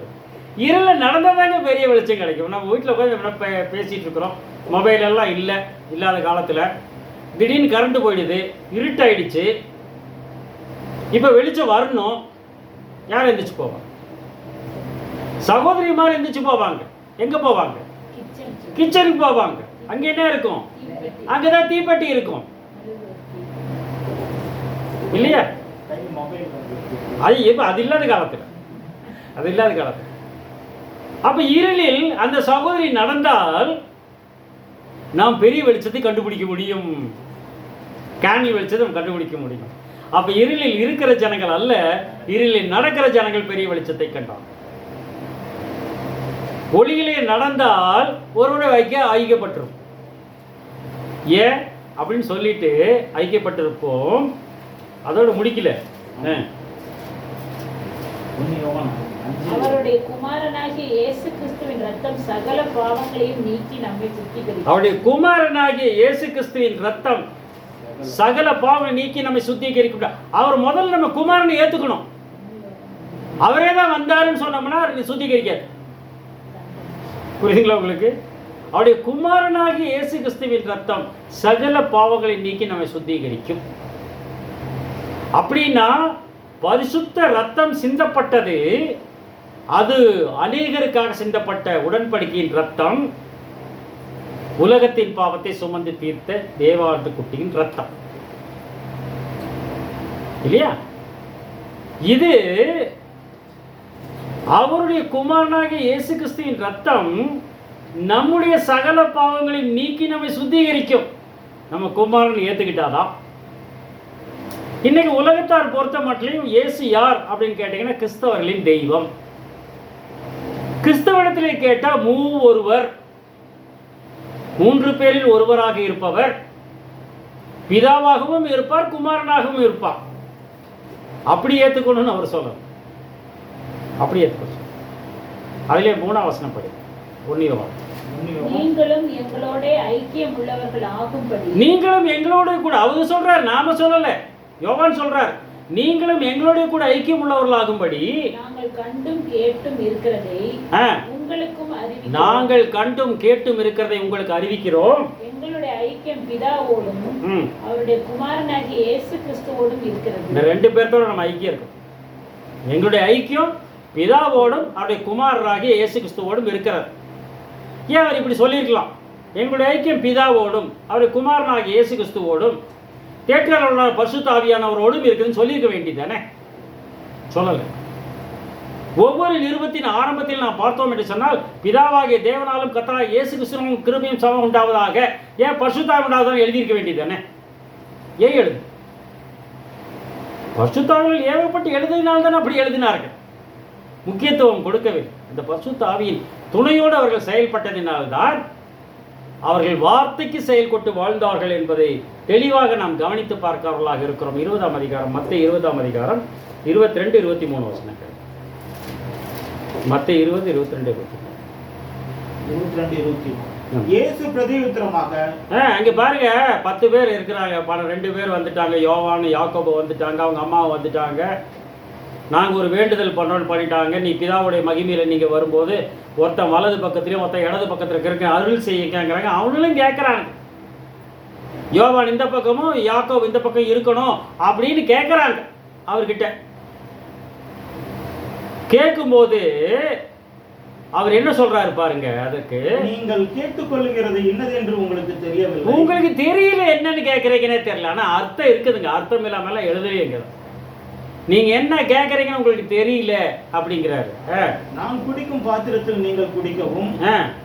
இருளில் நடந்ததாங்க பெரிய வெளிச்சம் கிடைக்கும். நம்ம வீட்டில் உட்காந்து பேசிட்டு இருக்கிறோம். மொபைல் எல்லாம் இல்லாத காலத்தில் திடீர்னு கரண்ட் போயிடுது, இருட்டாயிடுச்சு. இப்போ வெளிச்சம் வரணும். யார் எந்திரிச்சு போவாங்க? சகோதரிமார் எந்திரிச்சு போவாங்க. எங்க போவாங்க? கிச்சனுக்கு போவாங்க. அங்க என்ன இருக்கும்? அங்கதான் தீப்பெட்டி இருக்கும் இல்லையா? அது இல்லாத காலத்துல அப்ப இருளில் அந்த சகோதரி நடந்தால் நாம் பெரிய வெளிச்சத்தை கண்டுபிடிக்க முடியும். கேண்டில் வெளிச்சத்தை கண்டுபிடிக்க முடியும். அப்ப இருளில் இருக்கிற ஜனங்கள் அல்ல, இருளில் நடக்கிற ஜனங்கள் பெரிய வெளிச்சத்தை கண்டார். ஒளியிலே நடந்தால் ஒருவரை வைக்க ஐக்கியப்பட்டிருக்கும். ஏன் அப்படின்னு சொல்லிட்டு ஐக்கியப்பட்டிருப்போம். அதோட முடிக்கல. அவருடைய குமாரனாகிய இயேசு கிறிஸ்துவின் ரத்தம் சகல பாவங்களையும் நீக்கி நம்மை சுத்திகரிக்கும். அவருடைய குமாரனாகிய இயேசு கிறிஸ்துவின் ரத்தம் சகல பாவங்களை நீக்கி நம்மை சுத்திகரிக்கும். அவர் முதல்ல நம்ம குமாரனை ஏத்துக்கணும். அவரே தான் வந்தாருன்னு சொன்னோம்னா சுத்திகரிக்காது. புரியுதுங்களா உங்களுக்கு? அவருடைய குமாரனாகிய இயேசு கிறிஸ்துவின் ரத்தம் சகல பாவங்களை நீக்கி நம்மை சுத்திகரிக்கும். அப்படின்னா பரிசுத்த ரத்தம் சிந்தப்பட்டது. அது அநேகருக்காக சிந்தப்பட்ட உடன்படிக்கையின் ரத்தம். உலகத்தின் பாவத்தை சுமந்து தீர்த்த தேவாட்டு குட்டியின் ரத்தம் இல்லையா? இது அவருடைய குமாரனாகிய இயேசு கிறிஸ்துவின் ரத்தம் நம்முடைய சகல பாவங்களை நீக்கி நம்மை சுத்திகரிக்கும். நம்ம குமாரன் ஏத்துக்கிட்டாதான். இன்னைக்கு உலகத்தார் பொறுத்த மட்டும் இயேசு யார் அப்படின்னு கேட்டீங்கன்னா கிறிஸ்தவர்களின் தெய்வம். கிறிஸ்தவத்திலே கேட்டா ஒருவர், 3 பேரில் ஒருவராக இருப்பவர், பிதாவாகவும் இருப்பார், குமாரனாகவும் இருப்பார். அப்படி ஏற்றுக்கணும்னு அவர் சொல்லணும். அப்படி ஏற்றுக்கணும். அதிலே 3ஆம் வசனம் படி. நீங்களும் எங்களோட ஐக்கியம் உள்ளவர்கள் ஆகும்படி. நீங்களும் எங்களோட கூட, அவங்க சொல்றார், நாம சொல்லல. யோவான் சொல்றார், நீங்களும் எங்களோட கூட ஐக்கியம் உள்ளவர்களாகும்படி நாங்கள் கண்டும் கேட்டும் இருக்கிறதை உங்களுக்கு அறிவிக்கிறோம். எங்களுடைய ஐக்கியம் பிதாவோடும் அவருடைய குமாரனாகிய இயேசு கிறிஸ்துவோடும் இருக்கிறது. இந்த 2 பேர்த்தோட நம்ம ஐக்கியம் இருக்கும். எங்களுடைய ஐக்கியம் பிதாவோடும் அவருடைய குமாரராகிய இயேசு கிறிஸ்துவோடும் இருக்கிறது. ஏன் அவர் இப்படி சொல்லியிருக்கலாம்? எங்களுடைய ஐக்கியம் பிதாவோடும் அவருடைய குமாரனாகிய இயேசு கிறிஸ்துவோடும் தேற்றலான பரிசுத்த ஆவியானவரோடும் இருக்குதுன்னு சொல்லியிருக்க வேண்டியதானே? சொல்லலை. ஒவ்வொரு நிருபத்தின் ஆரம்பத்தில் நாம் பார்த்தோம் என்று சொன்னால், பிதாவாகிய தேவனாலும் கர்த்தராகிய இயேசு கிறிஸ்துவும் கிருபையும் சமம் உண்டாவதாக, ஏன் பரிசுத்த ஆவி உண்டாவதாக எழுதியிருக்க வேண்டியதானே? ஏன் எழுது? பரிசுத்த ஆவியில் ஏவப்பட்டு எழுதினால்தான் அப்படி எழுதினார்கள். முக்கியத்துவம் கொடுக்கவில்லை. அந்த பரிசுத்த ஆவியின் துணையோடு அவர்கள் செயல்பட்டதினால்தான் அவர்கள் வார்த்தைக்கு செயல் கொண்டு வாழ்ந்தார்கள் என்பதை தெளிவாக நாம் கவனித்து பார்க்கிறவர்களாக இருக்கிறோம். 20ஆம் அதிகாரம், மத்தேயு 20ஆம் அதிகாரம் 22, 23 வசனங்கள். மத்தேயு 20, 22, 23. இயேசு பிரதியுத்தரமாக, அங்க பாருங்க, 10 பேர் இருக்கிறாங்க. 2 பேர் வந்துட்டாங்க. யோவான், யாக்கோபு வந்துட்டாங்க. அவங்க அம்மா வந்துட்டாங்க. நாங்கள் ஒரு வேண்டுதல் பண்ணுறோன்னு பண்ணிட்டாங்க. நீ பிதாவுடைய மகிமையில் நீங்கள் வரும்போது ஒருத்தன் வலது பக்கத்துலேயும் ஒருத்தன் இடது பக்கத்தில் இருக்க அருள் செய்யுங்கிறாங்க. அவங்களும் கேட்குறாங்க. யோவான் இந்த பக்கமும் யாக்கோபு இந்த பக்கம் இருக்கணும் அப்படின்னு கேட்குறாங்க அவர்கிட்ட. கேட்கும்போது அவர் என்ன சொல்றாரு பாருங்க. அதுக்கு நீங்கள் கேட்டுக்கொள்ளுகிறது இன்னது என்று உங்களுக்கு தெரியவில்லை. உங்களுக்கு தெரியல என்னன்னு கேட்கறீங்கன்னே தெரியல. ஆனா அர்த்தம் இருக்குதுங்க. அர்த்தம் இல்லாம எழுதுவீங்க. நீங்க என்ன கேட்கறீங்கன்னு உங்களுக்கு தெரியல அப்படிங்கிறாரு. நான் குடிக்கும் பாத்திரத்தில் நீங்கள் குடிக்கவும்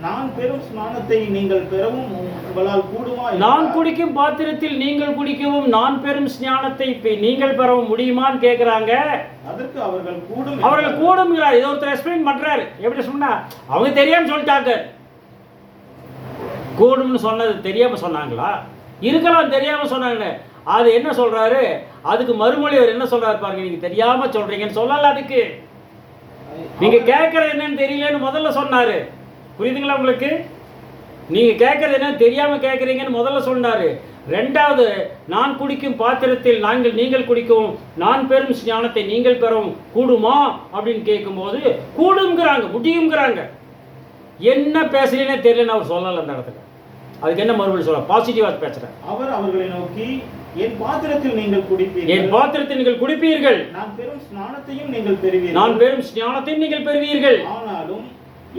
நான் பெறும் ஸ்நானத்தை நீங்கள் பெறவும் உங்களால் கூடுமா? நான் குடிக்கும் பாத்திரத்தில் நீங்கள் குடிக்கவும் நான் பெறும் ஸ்நானத்தை நீங்கள் பெறவும் முடியுமான்னு கேட்கிறாங்க. அதற்கு அவர்கள் கூடுங்கிறார். இதை ஒருத்தர் எக்ஸ்பிளைன் பண்றாரு. எப்படி சொன்னா, அவங்க தெரியாம சொல்லிட்டாங்க. கூடும்னு சொன்னது தெரியாம சொன்னாங்களா? இருக்கலாம் தெரியாம சொன்னாங்க. அது என்ன சொல்றாரு, அதுக்கு மறுமொழி அவர் என்ன சொல்றாரு பாருங்க. நீங்க தெரியாம சொல்றீங்கன்னு சொல்லல. அதுக்கு நீங்க கேட்கறது என்னன்னு தெரியலன்னு முதல்ல சொன்னாரு. புரியுதுங்களா உங்களுக்கு? நீங்க கேட்கறது என்னன்னு தெரியாம கேட்கறீங்கன்னு முதல்ல சொன்னாரு. ரெண்டாவது, நான் குடிக்கும் பாத்திரத்தில் நீங்கள் குடிக்கவும் நான் பெறும் ஞானத்தை நீங்கள் பெறவும் கூடுமா அப்படின்னு கேட்கும்போது கூடுங்கிறாங்க, முடியுங்கிறாங்க. என்ன பேசுறீங்கன்னே தெரியலன்னு அவர் சொல்லல அந்த இடத்துல. அதுக்கு என்ன மறுபடியும் சொல்ல? பாசிட்டிவா பேசுறேன். அவர் அவர்களை நோக்கி, என் பாத்திரத்தில் நீங்கள் குடிப்பீர்கள், நான் பெறும் ஸ்நானத்தையும் நீங்கள் பெறுவீர்கள். ஆனாலும்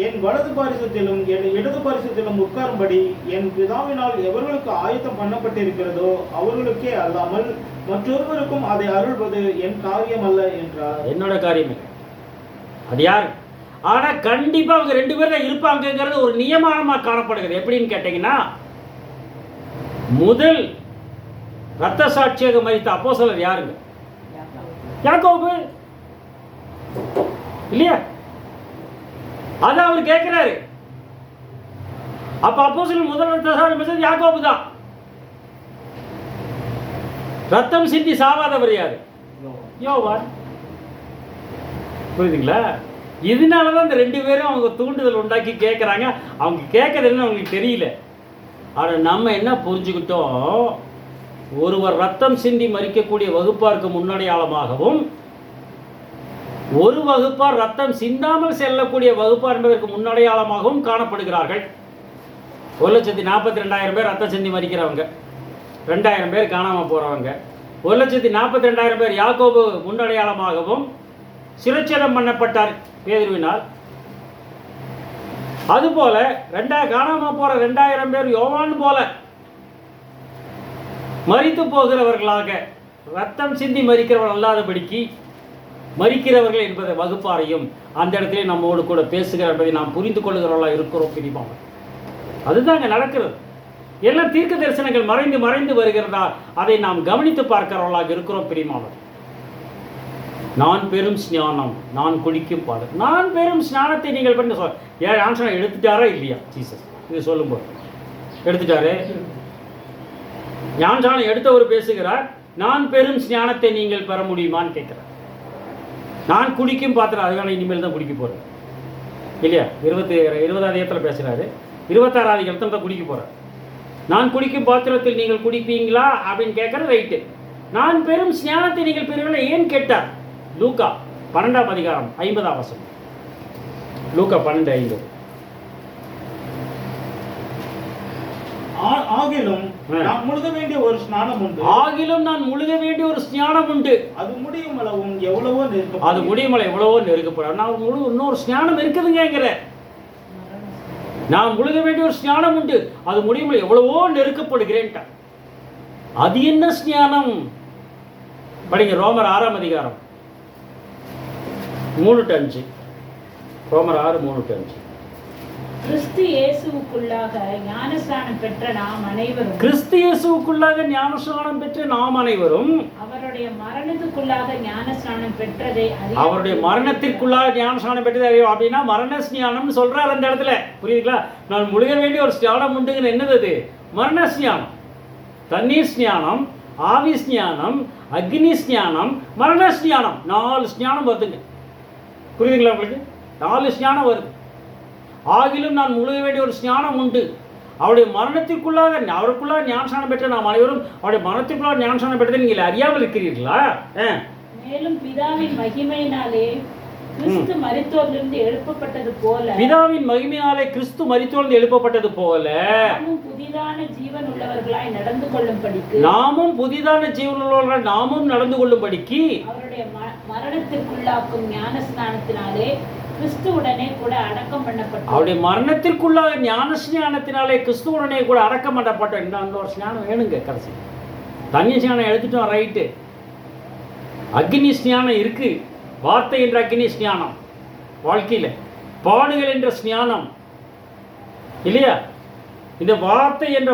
என் வலது பாரிசத்திலும் இடது பாரிசத்திலும் உட்காரும்படி என் பிதாவினால் எவர்களுக்கு ஆயத்தம் பண்ணப்பட்டிருக்கிறதோ அவர்களுக்கே அல்லாமல் மற்றொருவருக்கும் அதை அருள்வது என் காரியம் அல்ல என்றார். என்னோட காரியம் இல்லை, அது யார்? ஆனா கண்டிப்பா அவங்க 2 பேர் தான் இருப்பாங்கிறது ஒரு நியமனமா காணப்படுகிறது. எப்படின்னு கேட்டீங்கன்னா, முதல் ரத்த சாட்சியாக மரித்த அப்போஸ்தலர் யாருங்க? யாக்கோபு இல்லையா? அத அவர் கேட்கிறாரு. அப்ப அப்போஸ்தலர் முதல் ரத்த சாட்சி யாக்கோபு தான். ரத்தம் சிந்தி சாவாதவர் யாரு? யோவான். புரியுதுங்களா? இதனாலதான் இந்த 2 பேரும் அவங்க தூண்டுதல் உண்டாக்கி கேட்கறாங்க. அவங்க கேட்கறது என்ன அவங்களுக்கு தெரியல. ஆனா நம்ம என்ன புரிஞ்சுக்கிட்டோம், ஒருவர் ரத்தம் சிந்தி மரிக்கக்கூடிய வகுப்பாருக்கு முன்னடையாளமாகவும் ஒரு வகுப்பார் ரத்தம் சிந்தாமல் செல்லக்கூடிய வகுப்பார் என்பதற்கு முன்னடையாளமாகவும் காணப்படுகிறார்கள். 1,42,000 பேர் ரத்தம் சிந்தி மரிக்கிறவங்க, 2,000 பேர் காணாம போறவங்க. 1,42,000 பேர் யாக்கோபு முன்னடையாளமாகவும் சிரச்சேதம் பண்ணப்பட்டார் பேதுருவினால். அதுபோல காணாம போற 2,000 பேர் யோவான் போல மரித்து போகிறவர்களாக ரத்தம் சிந்தி மரிக்கிறவர்கள் அல்லாதபடிக்கு மரிக்கிறவர்கள் என்பதை வகுப்பாரையும் அந்த இடத்துல நம்மோடு கூட பேசுகிற என்பதை நாம் புரிந்து கொள்ளுகிறவர்களாக இருக்கிறோம். பிரிவாங்க அதுதாங்க நடக்கிறது. எல்லாம் தீர்க்க தரிசனங்கள் மறைந்து வருகிறதா அதை நாம் கவனித்து பார்க்கிறவர்களாக இருக்கிறோம். பிரிமாவர், நான் பெரும் ஸ்நானம் நான் குடிக்கும் பாடல். நான் பெரும் ஸ்நானத்தை நீங்கள் பண்ண சொல். ஏன் ஆன்சர் எடுத்துட்டாரா இல்லையா? ஜீசஸ் இது சொல்லும்போது எடுத்துட்டாரு. ஞானஸ்நானம் எடுத்தவர் பேசுகிறார். நான் பெரும் ஸ்நானத்தை நீங்கள் பெற முடியுமான்னு கேட்கிறார். நான் குடிக்கும் பாத்திரம், அதுக்கான இனிமேல் தான் குடிக்க போறேன் இல்லையா? 20வது அதிகாரத்தில் பேசுறாரு. 26வது அதிகாரத்தில் தான் குடிக்க போறார். நான் குடிக்கும் பாத்திரத்தில் நீங்கள் குடிப்பீங்களா அப்படின்னு கேட்கறது ரைட்டு. நான் பெரும் ஸ்நானத்தை நீங்கள் பெறுவீங்களா ஏன் கேட்டார்? லூக்கா 12ஆம் அதிகாரம் 50ஆம் வசனம். லூக்கா 12:50. ஆகிலும் நான் முழுக வேண்டிய ஒரு ஸ்நானம் உண்டு. அது முடியும் அளவும் எவ்வளவோ நெருக்கப்படும். நான் இன்னொரு ஸ்நானம் இருக்குதுங்கிற. நான் முழுக வேண்டிய ஒரு ஸ்நானம் உண்டு, அது முடியும் எவ்வளவோ நெருக்கப்படுகிறேன். அது என்ன ஸ்நானம்? படிங்க ரோமர் 6ஆம் அதிகாரம் 3-5. ரோமர் 6:3-5. கிறிஸ்து இயேசுவுக்குள்ளாக ஞானஸ்நானம் பெற்ற நாம் அனைவரும் அவருடைய மரணத்திற்குள்ளாக ஞானஸ்நானம் பெற்றதை அப்படின்னா மரண ஸ்நானம்னு சொல்றாரு அந்த இடத்துல. புரியுதுங்களா? நான் முழுக வேண்டிய ஒரு ஸ்நானம் உண்டுங்கிற. என்னது அது? மரண ஸ்நானம். தண்ணீர் ஸ்நானம், ஆவி ஸ்நானம், அக்னி ஸ்நானம், மரண ஸ்நானம். 4 ஸ்நானம் வருதுங்க. புரியுதுங்களா உங்களுக்கு? 4 ஸ்நானம் வருது. ஆகிலும் நான் முழுக வேண்டிய ஒரு ஸ்நானம் உண்டு, அவருடைய மரணத்திற்குள்ளாக அவருக்குள்ளாக ஞானஸ்நானம் பெற்ற நாம் அனைவரும் அவருடைய மரணத்திற்குள்ளாக ஞானஸ்நானம் பெற்றதை நீங்கள் அறியாமல் இருக்கிறீர்களா? மேலும் பிதாவின் மகிமையினாலே கிறிஸ்து மரித்தோரிலிருந்து எழுப்பப்பட்டது போல கிறிஸ்து மரித்தோரிலிருந்து எழுப்பப்பட்டது போல நாமும் புதிதான ஜீவன் உள்ளவர்களாய் நடந்து கொள்ளும்படிக்கு அவருடைய மரணத்திற்குள்ளாக்கும் ஞானஸ்நானத்தினாலே கிறிஸ்துவுடனே கூட அடக்கம் பண்ணப்பட்டோம். அவருடைய மரணத்திற்குள்ளாக ஞான ஸ்நானத்தினாலே கிறிஸ்துவுடனே கூட அடக்கம் பண்ணப்பட்டோம். இந்த ஒரு ஸ்நானம் வேணுங்க. கடைசி தண்ணி ஸ்நானம் எடுத்துட்டோம், ரைட்டு. அக்னி ஸ்நானம் இருக்கு. வார்த்தை என்ற அக்னி ஸ்நானம் வாழ்க்கையில், பாடுகள் என்ற ஸ்நானம் இல்லையா? இந்த வார்த்தை என்ற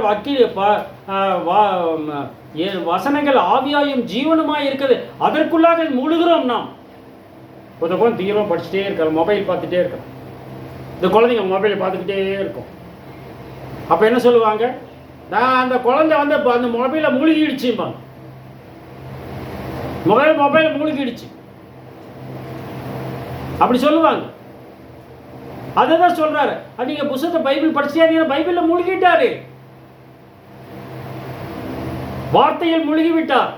வசனங்கள் ஆவியாயும் ஜீவனுமாய் இருக்குது. அதற்குள்ளாக முழுகிறோம். நாம் கொஞ்சம் தீவிரமாக படிச்சுட்டே இருக்கிறோம், மொபைல் பார்த்துட்டே இருக்கிறோம். இந்த குழந்தைங்க மொபைல் பார்த்துக்கிட்டே இருக்கும். அப்போ என்ன சொல்லுவாங்க? நான் அந்த குழந்தை வந்து அந்த மொபைலை மூழ்கிடுச்சுப்பாங்க. மொபைலை மூழ்கிடுச்சு அப்படி சொல்லுவாங்க. அதை தான் சொல்றாரு. நீங்க புத்தகத்தை பைபிள் படிச்சியா? பைபிளில் மூழ்கிட்டாரு, வார்த்தையில் மூழ்கி விட்டார்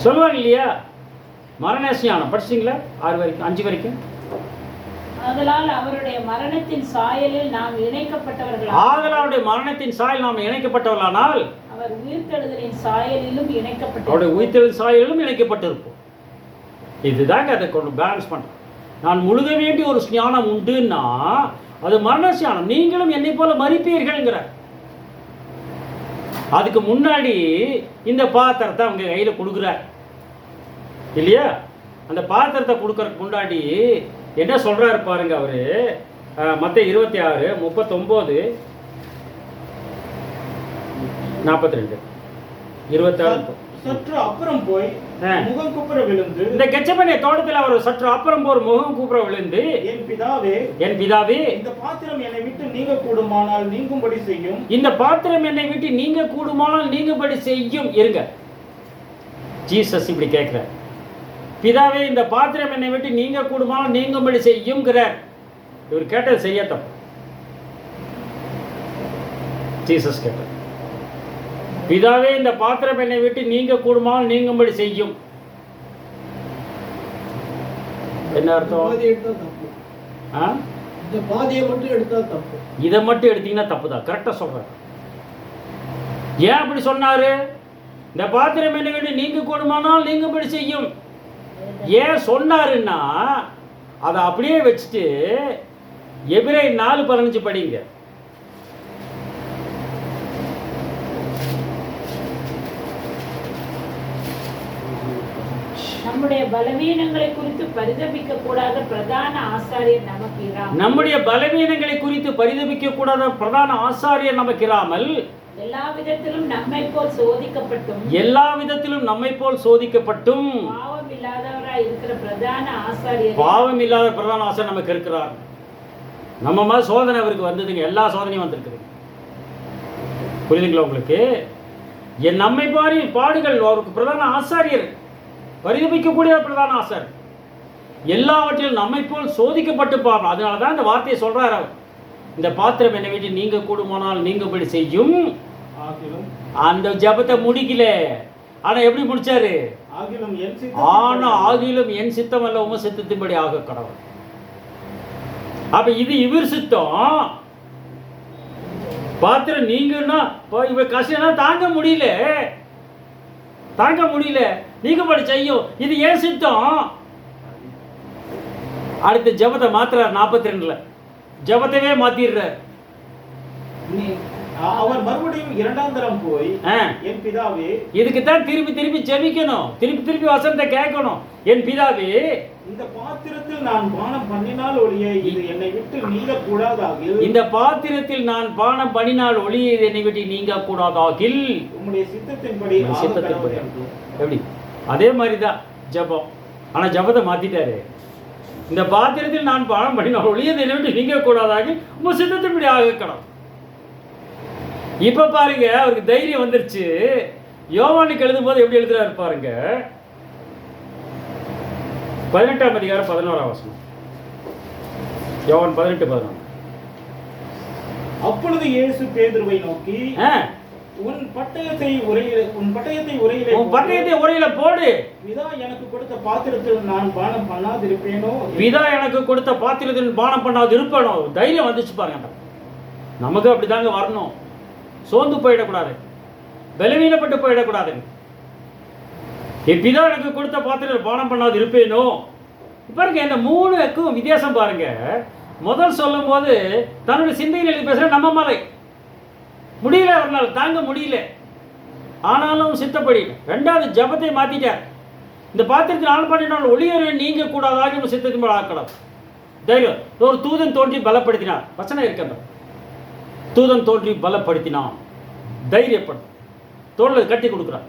சொல்லுவாங்க இல்லையா? மரண ஸ்நானம் படிச்சிங்களா? 6 வரைக்கும் 5 வரைக்கும். ஆதலால் அவருடைய மரணத்தின் சாயலில் நாம் இணைக்கப்பட்டவர்கள். ஆதலால் அவருடைய மரணத்தின் சாயல் நாம் இணைக்கப்பட்டவர்களானால் அவர் உயிர்த்தெழுதலின் சாயலிலும் இணைக்கப்பட்டோம். அவருடைய உயிர்த்தெழுதல் சாயலிலும் இணைக்கப்பட்டிருப்போம். இதுதாங்க அதை கொண்டு பேலன்ஸ் பண்ணுறோம். நான் முழுக வேண்டிய ஒரு ஸ்நானம் உண்டுன்னா அது மரண ஸ்நானம். நீங்களும் என்னை போல மரிப்பீர்கள்ங்கிற. அதுக்கு முன்னாடி இந்த பாத்திரத்தை அவங்க கையில் கொடுக்குறார் இல்லையா? அந்த பாத்திரத்தை கொடுக்கறதுக்கு முன்னாடி என்ன சொல்றாரு பாருங்க அவரு. மத்தேயு 26 39 42 26. சற்று அப்புறம் போய் முகம் குப்புற விழுந்து, இந்த கெச்சமனே தோட்டத்தில் அவர் சற்று அப்புறம் போர் முகம் கூப்புற விழுந்து, என் பிதாவே, இந்த பாத்திரம் என்னை விட்டு நீங்க கூடுமானால் நீங்கும்படி செய்யும். இந்த பாத்திரம் என்னை விட்டு நீங்க கூடுமானால் நீங்கும்படி செய்யும். இருங்க, ஜீசஸ் இப்படி கேட்கிறார். பிதாவே, இந்த பாத்திரம் என்னை விட்டு நீங்க கூடுமானால் நீங்கும்படி செய்யும்ங்கிறார். இவர் கேட்டது செய்யட்டும். ஜீசஸ் கேட்டார், பிதாவே, இந்த பாத்திரம் என்னை விட்டு நீங்க கூடுமானால் நீங்கும்படி செய்யும். என்ன அர்த்தம்? இதை மட்டும் எடுத்தீங்கன்னா தப்புதான். கரெக்டா சொல்றாரு. ஏன் அப்படி சொன்னாரு? இந்த பாத்திரம் என்னை விட்டு நீங்க கூடுமானால் நீங்கும்படி செய்யும். ஏன் சொன்னாருன்னா அதை அப்படியே வச்சுட்டு எபிரேயர் 4:15 படிங்க. நம்முடைய பலவீனங்களை குறித்து பரிதபிக்க கூடாத பிரதான ஆசாரியர் நமக்கு இராமல். நம்முடைய பலவீனங்களை குறித்து பரிதபிக்க கூடாத பிரதான ஆசாரியர் நமக்கு இராமல் எல்லா விதத்திலும் நம்மை போல் சோதிக்கப்பட்டும் பாவம் இல்லாதவராய் இருக்கிற பிரதான ஆசாரியர் நமக்கு இருக்கிறார். நம்ம மாதிரி சோதனை அவருக்கு வந்ததுங்க. எல்லா சோதனையும் வந்திருக்குது. புரியுதுங்களா உங்களுக்கு? நம்மை பாரி பாடுகள் அவருக்கு பிரதான ஆசாரியர், பரிதபிக்கக்கூடிய பிரதான ஆசாரியர். எல்லாவற்றிலும் நம்மை போல் சோதிக்கப்பட்டு பாவம். அதனால தான் இந்த வார்த்தையை சொல்றாரு அவர். இந்த பாத்திரம் என்னை விட்டு நீங்க கூடுமானால் நீங்கபடி செய்யும். அந்த ஜபத்தை முடிக்கல. ஆனா எப்படி முடிச்சாரு? ஆகிலும் என் சித்தம் அல்ல உம சித்தத்தின்படி ஆக கடவுள். அப்ப இது இவர் சித்தம். பாத்திரம் நீங்கன்னா இவ கஷ்டம் தாங்க முடியல நீங்கபடி செய்யும். இது ஏன் சித்தம்? அடுத்த ஜபத்தை மாத்துறார். 42 ஜபத்தவே மாத்திடுறார். அவர் மறுபடியும் 2ஆம் தரம் போய், என் பிதாவே, இதுக்குத்தான் திருப்பி ஜெபிக்கணும், திருப்பி வசனத்தை கேட்கணும். என் பிதாவே, இந்த பாத்திரத்தில் நான் பானம் பண்ணினால் ஒழிய இது என்னை விட்டு நீங்க கூடாதாகில். இந்த பாத்திரத்தில் நான் பானம் பண்ணினால் ஒழிய இது என்னை விட்டு நீங்க கூடாதாகில். உம்முடைய சித்தத்தின்படி. எப்படி? அதே மாதிரிதான் ஜபம். ஆனா ஜபத்தை மாத்திட்டாரு. இந்த பாத்திரத்தில் நான் பானம் பண்ணினால் ஒழிய இது என்னை விட்டு நீங்க கூடாதாகில் உங்க சித்தத்தின்படி ஆக கடவுள். இப்ப பாருங்க, அவருக்கு தைரியம் வந்துருச்சு. யோவானுக்கு எழுதும் போது எப்படி எழுதுறாரு பாருங்க. 18ஆம் அதிகாரம் 11ஆம் வசனம். யோவான் 18:11. அப்பொழுது இயேசு பேதுருவை நோக்கி, உன் பட்டயத்தை உரையில போடு. பிதா எனக்கு கொடுத்த பாத்திரத்தில் நான் பானம் பண்ணாதிருப்பேனோ. தைரியம் வந்துச்சு பாருங்க. நமக்கு அப்படிதாங்க வரணும். சோர்ந்து போயிடக்கூடாது, பலவீனப்பட்டு போயிடக்கூடாது. என் பிதா எனக்கு கொடுத்த பாத்திரத்தில் பானம் பண்ணாது இருப்பேனோ. பாருங்க, இந்த 3க்கும் வித்தியாசம் பாருங்க. முதல் சொல்லும் போது தன்னுடைய சிந்தையில் எழுதி பேசுற நம்ம மலை முடியல, ஒரு நாள் தாங்க முடியல, ஆனாலும் சித்தப்படி. 2வது ஜபத்தை மாத்திட்டார். இந்த பாத்திரத்தில் ஆள் பண்ணினால் ஒளியரை நீங்க கூடாதாக சித்தத்தின் மேல் ஆக்கலாம். தைரியம். ஒரு தூதன் தோன்றி பலப்படுத்தினார். வசனம் இருக்கின்ற தூதன் தோன்றி பலப்படுத்தினான். தைரியப்படும் தோல்ல கட்டி கொடுக்குறான்.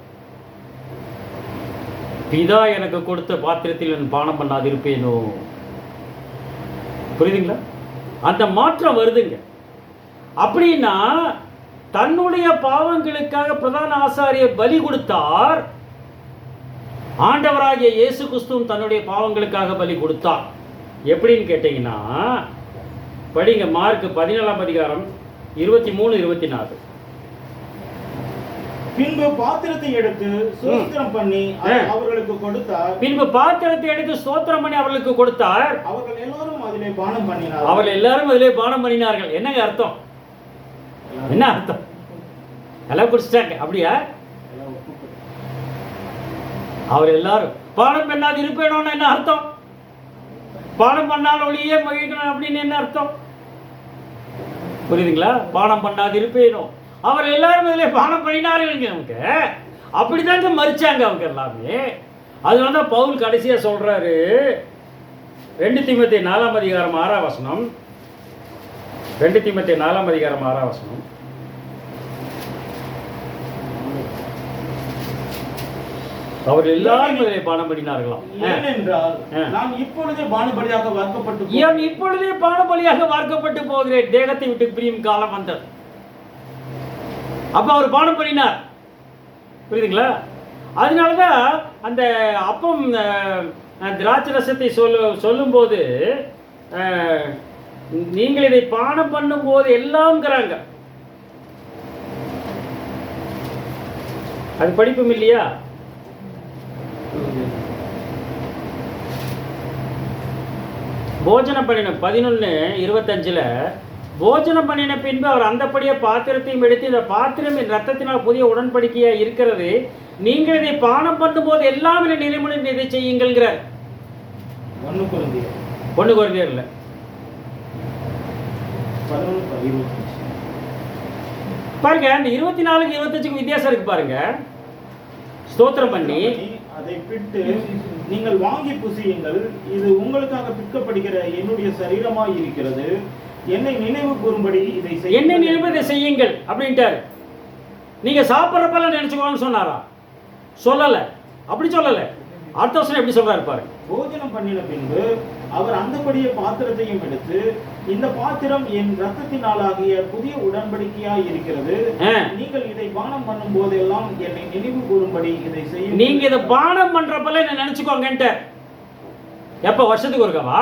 பிதா எனக்கு கொடுத்த பாத்திரத்தில் நான் பானம் பண்ணாது இருப்பேனோ. புரியுதுங்களா? அந்த மாற்றம் வருதுங்க. அப்படின்னா தன்னுடைய பாவங்களுக்காக பிரதான ஆசாரியர் பலி கொடுத்தார். ஆண்டவராகிய இயேசு கிறிஸ்துவும் தன்னுடைய பாவங்களுக்காக பலி கொடுத்தார். எப்படின்னு கேட்டீங்கன்னா, படிங்க மார்க் 17ஆம் அதிகாரம் 23-24. பின்பு பாத்திரத்தை எடுத்து ஸ்தோத்திரம் பண்ணி அவர்களுக்கு கொடுத்தார். பின்பு பாத்திரத்தை எடுத்து ஸ்தோத்திரம் பண்ணி அவர்களுக்கு கொடுத்தார். அவர்கள் எல்லாரும் அதிலே பானம் பண்ணினார்கள். அவர்கள் எல்லாரும் அதிலே பானம் பண்ணினார்கள். என்னங்க அர்த்தம்? என்ன அர்த்தம்? எல்லாம் குடிச்சிட்டாங்க. அப்படியா? அவர் எல்லாரும் பானம் பண்ணாது இருப்பேனோன்னு என்ன அர்த்தம்? பானம் பண்ணால் ஒளியே மகிழ்க்கணும் அப்படின்னு என்ன அர்த்தம்? புரியுதுங்களா? பானம் பண்ணாது இருப்பேனோ. அவர் எல்லாரும் இதில் பானம் பண்ணினார்கள். அவங்க அப்படிதாங்க மறிச்சாங்க அவங்க எல்லாமே. அதனால தான் பவுல் கடைசியாக சொல்றாரு, 2 தீமோத்தேயு 4ஆம் அதிகாரம் 6ஆம் வசனம். 2 தீமோத்தேயு 4ஆம் அதிகாரம் 6ஆம் வசனம். அவர்கள் எல்லாரும் இதிலே பானம் பண்ணினார்களாம். ஏனென்றால் நான் இப்பொழுதே பானபலியாக வார்க்கப்பட்டு இப்பொழுதே பானபலியாக வார்க்கப்பட்டு போகிறேன். தேகத்தை விட்டு பிரியும் காலம் வந்தது. அப்ப அவர் பானம் பண்ணினார். புரியுதுங்களா? அதனாலதான் அந்த அப்பம் திராட்சை ரசத்தை சொல்லும்போது நீங்கள் இதை பானம் பண்ணும் போது எல்லாம்ங்கிறாங்க. அது படிப்பும் இல்லையா? போஜனம் பண்ணின 11:25 போஜனம் பண்ணின பின்பு அவர் அந்தப்படியே பாத்திரத்தையும் எடுத்து, இந்த பாத்திரம் என் ரத்தத்தினால் புதிய உடன்படிக்கையா இருக்கிறது, நீங்கள் இதை பானம் பண்ணும்போது எல்லாம் நிலைமுறை இதை செய்யுங்கள்ங்கிறார். 1 கொரிந்தியர் இல்ல, 11:25 பாருங்க. அந்த 24-25 வித்தியாசம் இருக்கு பாருங்க. ஸ்தோத்திரம் பண்ணி அதை பிட்டு நீங்கள் வாங்கி புசியுங்கள், இது உங்களுக்காக பிற்கப்படுகிற என்னுடைய சரீரமாய் இருக்கிறது, என்னை நினைவு கூறும்படி இதை செய்யுங்கள். என்னை நினைவு செய்யுங்கள் அப்படின்ட்டாரு. நீங்க சாப்பிட்றப்பெல்லாம் நினைச்சுக்கோன்னு சொன்னாரா? சொல்லல. அப்படி சொல்லல. அடுத்த வருஷம் எப்படி சொல்றாரு பாருங்க. போஜனம் பண்ணின பின்பு அவர் அந்தபடியே பாத்திரத்தையும் எடுத்து, இந்த பாத்திரம் என் ரத்தத்தினாலாகிய புதிய உடன்படிக்கையாய் இருக்கிறது, நீங்கள் இதை பானம் பண்ணும் போதெல்லாம் என்னை நினைவு கூறும்படி இதை செய்யுங்கள். நீங்க இதை பானம் பண்றப்பெல்லாம் என்ன நினைச்சுக்கோங்கன்ட்ட. எப்ப? வருஷத்துக்கு ஒருக்கவா?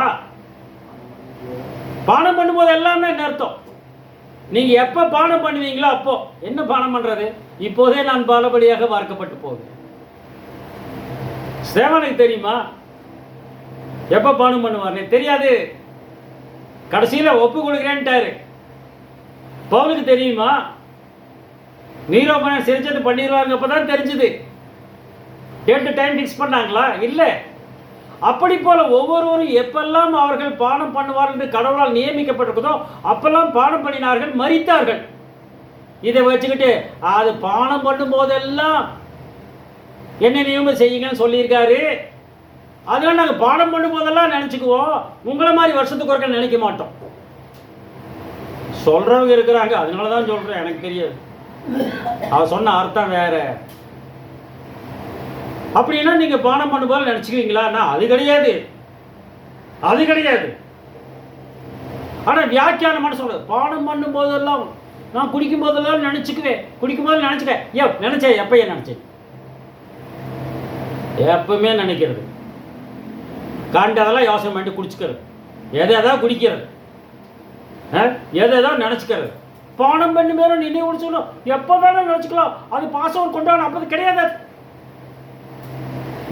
பானம் பண்ணும்போது எல்லாமே என்ன அர்த்தம்? நீங்க எப்ப பானம் பண்ணுவீங்களோ அப்போ. என்ன பானம் பண்றது? இப்போதே நான் பாலபலியாக வார்க்கப்பட்டு போகிறேன். சேவனுக்கு தெரியுமா எப்ப பானம் பண்ணுவார்னே? தெரியாது. கடைசியில ஒப்பு கொடுக்கிறேன்ட்டாரு. பவுலுக்கு தெரியுமா? நீரோபனை சிரிச்சது பண்ணிடுவாங்க. அப்பதான் தெரிஞ்சது. டேட் டைம் ஃபிக்ஸ் பண்ணாங்களா? இல்லை. அப்படி போல ஒவ்வொருவரும் எப்பெல்லாம் அவர்கள் பானம் பண்ணுவார்கள் என்று கடவுளால் நியமிக்கப்பட்டிருக்கிறதோ அப்பெல்லாம் பானம் பண்ணினார்கள், மரித்தார்கள். இதை வச்சுக்கிட்டு அது பானம் பண்ணும் போதெல்லாம் என்ன நியமம் செய்யுங்கன்னு சொல்லியிருக்காரு. அதனால நாங்கள் பானம் பண்ணும் போதெல்லாம் நினைச்சுக்குவோம். உங்களை மாதிரி வருஷத்துக்கு ஒருக்க நினைக்க மாட்டோம். சொல்றவங்க இருக்கிறாங்க. அதனாலதான் சொல்றேன். எனக்கு தெரியாது. அவ சொன்ன அர்த்தம் வேற. அப்படின்னா நீங்க பானம் பண்ணும்போது நினைச்சுக்குவீங்களா? அது கிடையாது. அது கிடையாது. ஆனா வியாக்கியானம் சொல்றது, பானம் பண்ணும் போதெல்லாம் நான் குடிக்கும் போதெல்லாம் நினைச்சுக்குவேன். குடிக்கும் போது நினைச்சுக்கேன். நினைச்சேன். எப்ப நினைச்சேன்? எப்பவுமே நினைக்கிறது. காண்டதெல்லாம் யோசனை பண்ணிட்டு குடிச்சுக்கிறது. எதாவது குடிக்கிறது, எதாவது நினைச்சுக்கிறது. பானம் பண்ணி மேலும் நினைவு சொல்லணும். எப்போ வேணாலும் நினைச்சுக்கலாம். அது பாசம் கொண்டாடணும். அப்போ கிடையாது.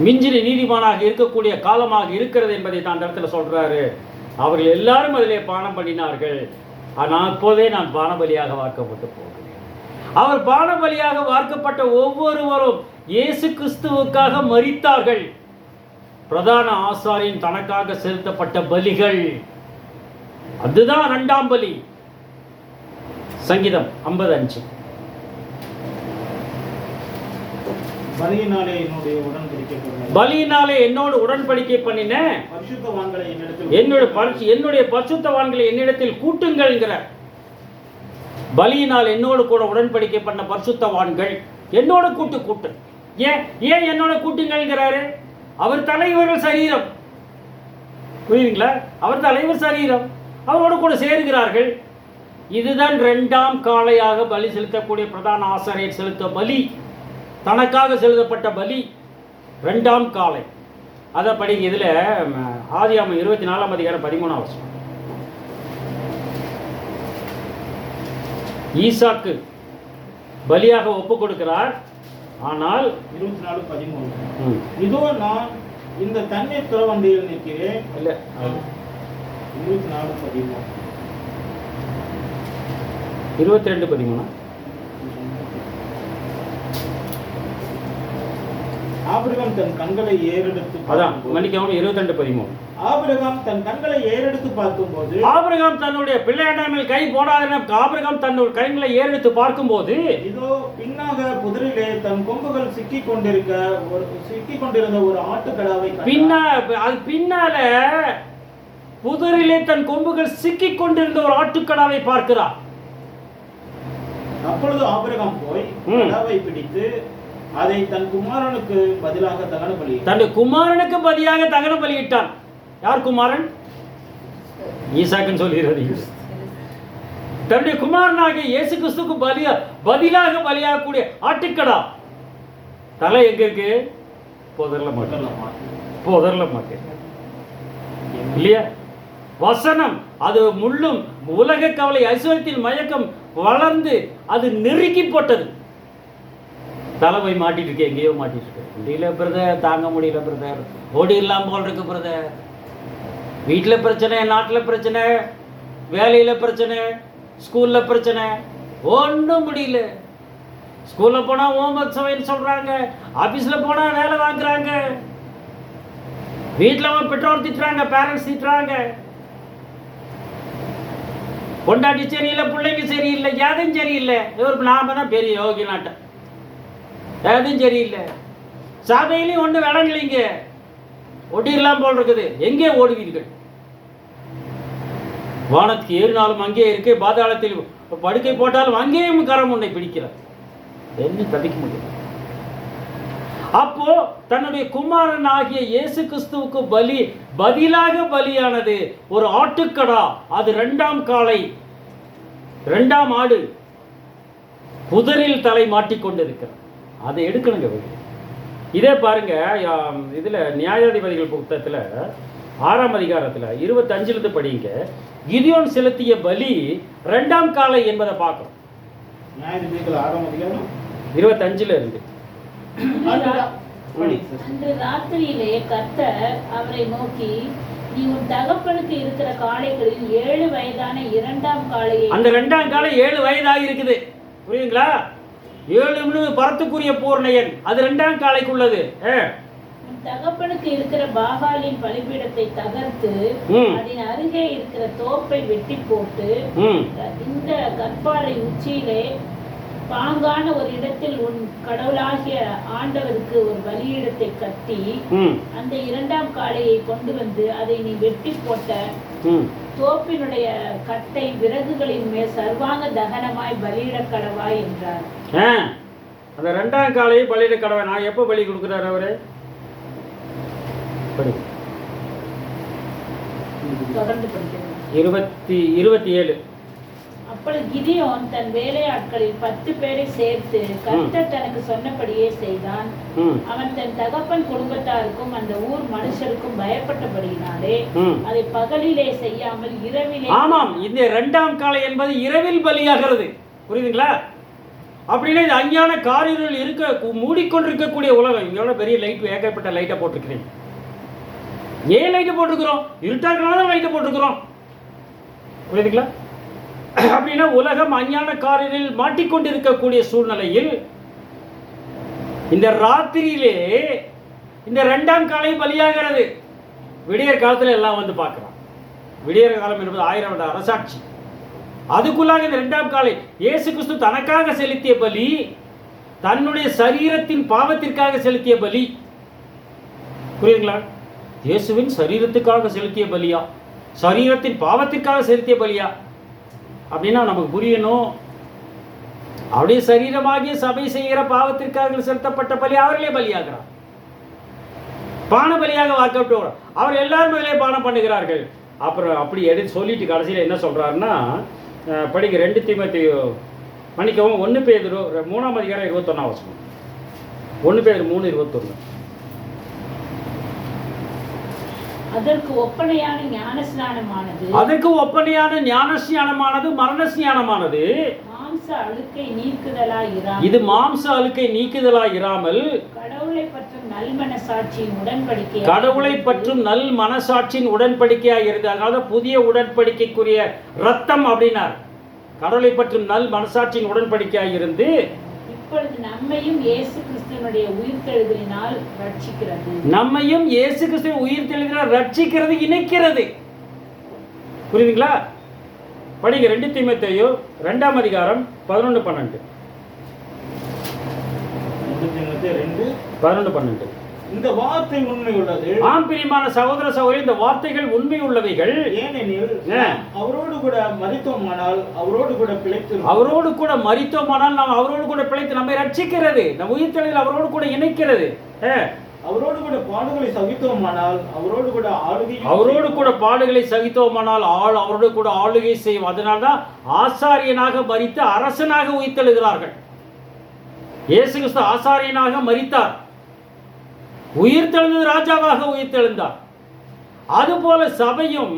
மிஞ்சின நீதிமானாக இருக்கக்கூடிய காலமாக இருக்கிறது என்பதை தான் அந்த இடத்துல சொல்றாரு. அவர்கள் எல்லாரும் அதிலே பானம் பண்ணினார்கள். ஆனால் அப்போதே நான் பானபலியாக வார்க்கப்பட்டு போகிறேன். அவர் பானபலியாக வார்க்கப்பட்ட ஒவ்வொருவரும் இயேசு கிறிஸ்துவுக்காக மரித்தார்கள். பிரதான ஆசாரியன் தனக்காக செலுத்தப்பட்ட பலிகள். அதுதான் இரண்டாம் பலி. சங்கீதம் 55. பலியினாலே என்னுடைய உடன்படிக்கை பண்ணின பலியினாலே என்னோடு உடன்படிக்கை பண்ணின பரிசுத்தவான்களை என்னுடைய பரிசுத்தவான்களை என்னிடத்தில் கூட்டுங்கள்ங்கிற. பலியினால் என்னோடு கூட உடன்படிக்கை பண்ண பரிசுத்தவான்கள் என்னோட கூட்டு. ஏன் என்னோட கூட்டுங்கள்ங்கிறாரு? அவர் தலைவர்கள் சரீரம், புரியுதுங்களா? அவர் தலைவர் சரீரம், அவரோடு கூட சேருகிறார்கள். இதுதான் இரண்டாம் காளையாக பலி செலுத்தக்கூடிய பிரதான ஆசாரியர் செலுத்த பலி, தனக்காக செலுத்தப்பட்ட பலி இரண்டாம் காளை. அதை படிங்க. இதில் ஆதியாகமம் 24ஆம் அதிகாரம் 13ஆம் வசனம். ஈசாக்கு பலியாக ஒப்பு கொடுக்கிறார். ஆனால் 24:13 இதோ நான் இந்த தண்ணீர் துறவண்டியில் நிற்கிறேன். இல்ல 24:13 22:13 ஆபிரகாம் தன் கண்களை ஏறெடுத்து அதான் மன்னிக்கவும் 22:13 ஆபிரகாம் தன் கண்களை ஏறெடுத்து பார்க்கும்போது ஆபிரகாம் தன்னுடைய பிள்ளையாண்டாமல் கை போடாத ஆபிரகாம் தன்னுடைய கைகளை ஏறெடுத்து பார்க்கும்போது இதோ பின்னாக புதரிலே தன் கொம்புகள் சிக்கிக் கொண்டிருந்த ஒரு ஆட்டுக்கடாவை பின்னால புதரிலே தன் கொம்புகள் சிக்கிக் கொண்டிருந்த ஒரு ஆட்டுக்கடாவை பார்க்கிறார். அப்பொழுது ஆபிரகாம் போய் கடாவை பிடித்து அதை தன் குமாரனுக்கு பதிலாக தகன பலி, தன்னுடைய குமாரனுக்கு பதிலாக தகன பலியிட்டான். யார் குமாரன்? ஈசாக்குன்னு சொல்கிறது. தன்னுடைய குமாரனாக இயேசு கிறிஸ்துவுக்கு பதிலாக பலியாகக்கூடிய ஆட்டுக்கடா தலை எங்க இருக்கு? போதர்ல மாட்டேன் இல்லையா? வசனம் அது முள்ளும் உலக கவலை ஐஸ்வர்யத்தின் மயக்கம் வளர்ந்து அது நெருக்கி போட்டது. தலை போய் மாட்டிட்டு இருக்கேன், எங்கேயோ மாட்டிட்டு இருக்கேன். முடியல பிரதர், தாங்க முடியல பிரதர், ஓடிடலாம் போல் இருக்கு பிரதர். வீட்டில் பிரச்சனை, நாட்டில் பிரச்சனை, வேலையில் பிரச்சனை, ஸ்கூலில் பிரச்சனை, ஒன்றும் முடியல. ஸ்கூலில் போனால் ஹோம்ஒர்க் சமையல் சொல்கிறாங்க, ஆஃபீஸில் போனால் வேலை வாங்குறாங்க, வீட்டில் பெற்றோர் திட்டுறாங்க, பேரண்ட்ஸ் திட்டுறாங்க, பொண்டாட்டி சரியில்லை, பிள்ளைங்க சரியில்லை, எதுவும் சரியில்லை. நாம தான் பெரிய யோகி நாட்டம், எதுவும் சரியில்லை. சபையிலையும் ஒன்றும் விளங்கலைங்க, ஒட்டிடலாம் போல் இருக்குது. எங்கே ஓடுவீர்கள்? வானத்துக்கு ஏறினாலும் அங்கே இருக்கு, பாதாளத்தில் படுக்கை போட்டாலும் அங்கேயும் கரம் உன்னை பிடிக்கிறார். என்ன தவிக்க முடியும்? அப்போ தன்னுடைய குமாரன் ஆகிய இயேசு கிறிஸ்துவுக்கு பதிலாக பலியானது ஒரு ஆட்டுக்கடா. அது இரண்டாம் காளை, இரண்டாம் ஆடு புதரில் தலை மாட்டிக்கொண்டிருக்கிறது. அதை எடுக்கணுங்க. இதே பாருங்க, இதுல நியாயாதிபதிகள் புத்தகத்துல 6ஆம் அதிகாரத்துல 25 படிங்க. கிதியோன் செலுத்திய பலி இரண்டாம் காளை என்பதை பார்க்கிறோம். நியாயாதிபதிகள் 6ஆம் அதிகாரம் 25 இருந்து. அன்று ராத்திரியிலே கர்த்தர் அவரை நோக்கி, நீ உன் தகப்பனுக்கு இருக்கிற காளைகளில் 7 வயதான இரண்டாம் காளையை, அந்த இரண்டாம் காளை 7 வயதாக இருக்குது, புரியுதுங்களா? 7 பரத்துக்குரிய பூர்ணையன், அது இரண்டாம் காளைக்குள்ளது. உன் தகப்பனுக்கு இருக்கிற பாகாலின் பலிபீடத்தை தகர்த்து அதன் அருகே இருக்கிற தோப்பை வெட்டி போட்டு இந்த கற்பாறை உச்சியிலே பாங்கான ஒரு இடத்தில் உன் கடவுளாகிய ஆண்டவருக்கு ஒரு பலியிடத்தை கட்டி அந்த இரண்டாம் காளையை கொண்டு வந்து அதை நீ வெட்டி போட்ட தோப்பினுடைய கட்டை விறகுகளின் மேல் சர்வாங்க தகனமாய் பலியிட கடவாய் என்றார். அந்த இரண்டாம் காளையை பலியிட கடவை. நான் எப்போ பலி கொடுக்குறாரு அவரு? தொடர்ந்து படிக்கிறேன். 27. அப்பொழுது கிதியோன் தன் வேலையாட்களில் 10 பேரை சேர்த்து கர்த்தர் தனக்கு சொன்னபடியே செய்தான். அவன் தன் தகப்பன் குடும்பத்தாருக்கும் அந்த ஊர் மனுஷருக்கும் பயப்பட்டபடியினாலே அதை பகலிலே செய்யாமல் இரவிலே. ஆமாம், இந்த இரண்டாம் காளை என்பது இரவில் பலியாகிறது, புரியுதுங்களா? அப்படின்னா இது அஞ்ஞான காரிருள் இருக்க மூடிக்கொண்டிருக்கக்கூடிய உலகம். இங்கோட பெரிய லைட், ஏகப்பட்ட லைட்டை போட்டிருக்கிறீங்க. ஏன் லைட்டை போட்டிருக்கிறோம்? இருட்டாக்கனால தான் லைட்டை போட்டிருக்கிறோம், புரியுதுங்களா? அப்படின்னா உலகம் அஞ்ஞான காரில் மாட்டிக்கொண்டிருக்கக்கூடிய சூழ்நிலையில் இந்த ராத்திரியிலே இந்த 2ஆம் காலை பலியாகிறது. விடியற் காலத்தில் எல்லாம் வந்து பார்க்குறான். விடியற் காலம் என்பது 1000 வருட அரசாட்சி. அதுக்குள்ளாக இந்த 2ஆம் காலை இயேசு கிறிஸ்து தனக்காக செலுத்திய பலி, தன்னுடைய சரீரத்தின் பாவத்திற்காக செலுத்திய பலி. புரியுதுங்களா? இயேசுவின் சரீரத்துக்காக செலுத்திய பலியா, சரீரத்தின் பாவத்திற்காக செலுத்திய பலியா அப்படின்னா நமக்கு புரியணும். அவருடைய சரீரமாகிய சபை செய்கிற பாவத்திற்காக செலுத்தப்பட்ட பலி அவர்களே பலியாகிறார். பான பலியாக வார்க்கப்பட்டு அவர் எல்லாரும் அதிலே பானம் பண்ணுகிறார்கள். அப்புறம் அப்படி எடுத்து சொல்லிட்டு கடைசியில் என்ன சொல்றாருன்னா, படிக்க 2 தீமோத்தேயு மன்னிக்கவும் 1 பேதுரு 3ஆம் அதிகாரம் 21ஆம் வசனம். 1 பேதுரு 3:21. அதற்கு ஒப்பனையான ஞானஸ்நானமானது மரண ஸ்நானமானது மாம்ச அழுக்கை நீக்குதலாயிராமல், இது மாம்ச அழுக்கை நீக்குதலாயிராமல் கடவுளை பற்றும் நல் மனசாட்சியின் உடன்படிக்கையாக இருந்து, அதாவது புதிய உடன்படிக்கைக்குரிய ரத்தம் அப்படின்னார். கடவுளை பற்றும் நல் மனசாட்சியின் உடன்படிக்கையாக இருந்து இப்பொழுது நம்மையும் இயேசு கிறிஸ்துவினுடைய உயிர்த்தெழுதலினால் ரட்சிக்கிறது. நம்மையும் இயேசு கிறிஸ்துவின் உயிர்த்தெழுதலினால் ரட்சிக்கிறது, இணைக்கிறது. புரியுதுங்களா? படிங்க 2 தீமோத்தேயு 2ஆம் அதிகாரம் 11-12. 11-12. இந்த வார்த்தை உண்மை உள்ளது. ஆம் பிரியமான சகோதர சகோதரி, இந்த வார்த்தைகள் உண்மை உள்ளவைகள். ஏனெனில் அவரோடு கூட மரித்தோமானால் அவரோடு கூட பிழைத்து, அவரோடு கூட மரித்தோமானால் நாம் அவரோடு கூட பிழைத்து நம்மை ரட்சிக்கிறது, நம் உயிர்த்தெழுதல் அவரோடு கூட இணைக்கிறது. அவரோடு கூட பாடுகளை சகித்தோமானால் அவரோடு கூட ஆளுகை, அவரோடு கூட பாடுகளை சகித்தோமானால் அவரோடு கூட ஆளுகை செய்யும். அதனால்தான் ஆசாரியனாக மரித்து அரசனாக உயிர்த்தெழுகிறார்கள். இயேசு கிறிஸ்து ஆசாரியனாக மரித்தார், உயிர்த்தெழுந்து ராஜாவாக உயிர்த்தெழுந்தார். அதுபோல சபையும்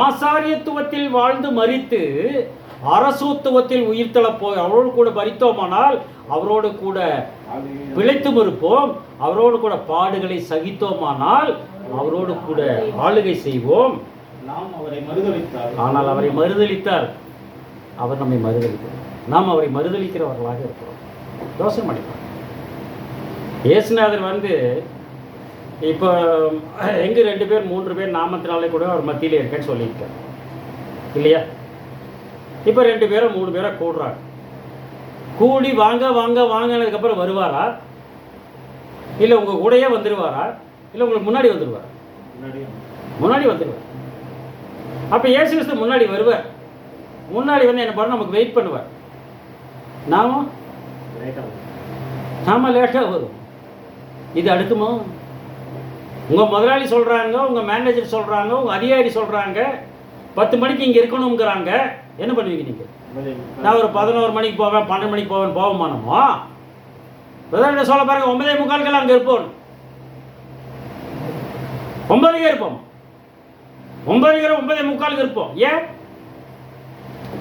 ஆசாரியத்துவத்தில் வாழ்ந்து மரித்து அரசுத்துவத்தில் உயிர்த்தெழப் போய் அவரோடு கூட மரித்தோமானால் அவரோடு கூட பிழைத்தும் இருப்போம், அவரோடு கூட பாடுகளை சகித்தோமானால் அவரோடு கூட ஆளுகை செய்வோம். நாம் அவரை மறுதலித்தார், ஆனால் அவரை மறுதலித்தார், அவர் நம்மை மறுதலித்தார், நாம் அவரை மறுதலிக்கிறவர்களாக இருக்கிறோம். யோசனை பண்ணிக்கலாம். இயேசுநாதர் வந்து இப்போ எங்கே 2 பேர் 3 பேர் நாமத்தினாலே கூட அவர் மத்தியில் இருக்கேன்னு சொல்லியிருக்கார் இல்லையா? இப்போ 2 பேரோ 3 பேரோ கூடுறாங்க. கூடி வாங்க வாங்க வாங்கினதுக்கப்புறம் வருவாரா, இல்லை உங்கள் கூடயே வந்துடுவாரா, இல்லை உங்களுக்கு முன்னாடி வந்துடுவாரா? முன்னாடி வந்துடுவார். அப்போ இயேசு கிறிஸ்து முன்னாடி வருவார். முன்னாடி வந்து என்ன பண்ண நமக்கு வெயிட் பண்ணுவார். நாம லேட்டாக வரும். இது அடுக்குமோ? உங்கள் முதலாளி சொல்கிறாங்க, உங்கள் மேனேஜர் சொல்கிறாங்க, உங்கள் அதிகாரி சொல்கிறாங்க 10 மணிக்கு இங்கே இருக்கணுங்கிறாங்க. என்ன பண்ணுவீங்க நீங்கள்? நான் ஒரு 11 மணிக்கு போவேன், 12 மணிக்கு போவேன், போவோமானமோ? பிரதமர் சொல்ல பாருங்க, 9:45 அங்கே இருப்போம். 9:00 இருப்போம், 9:45 இருப்போம். ஏன்?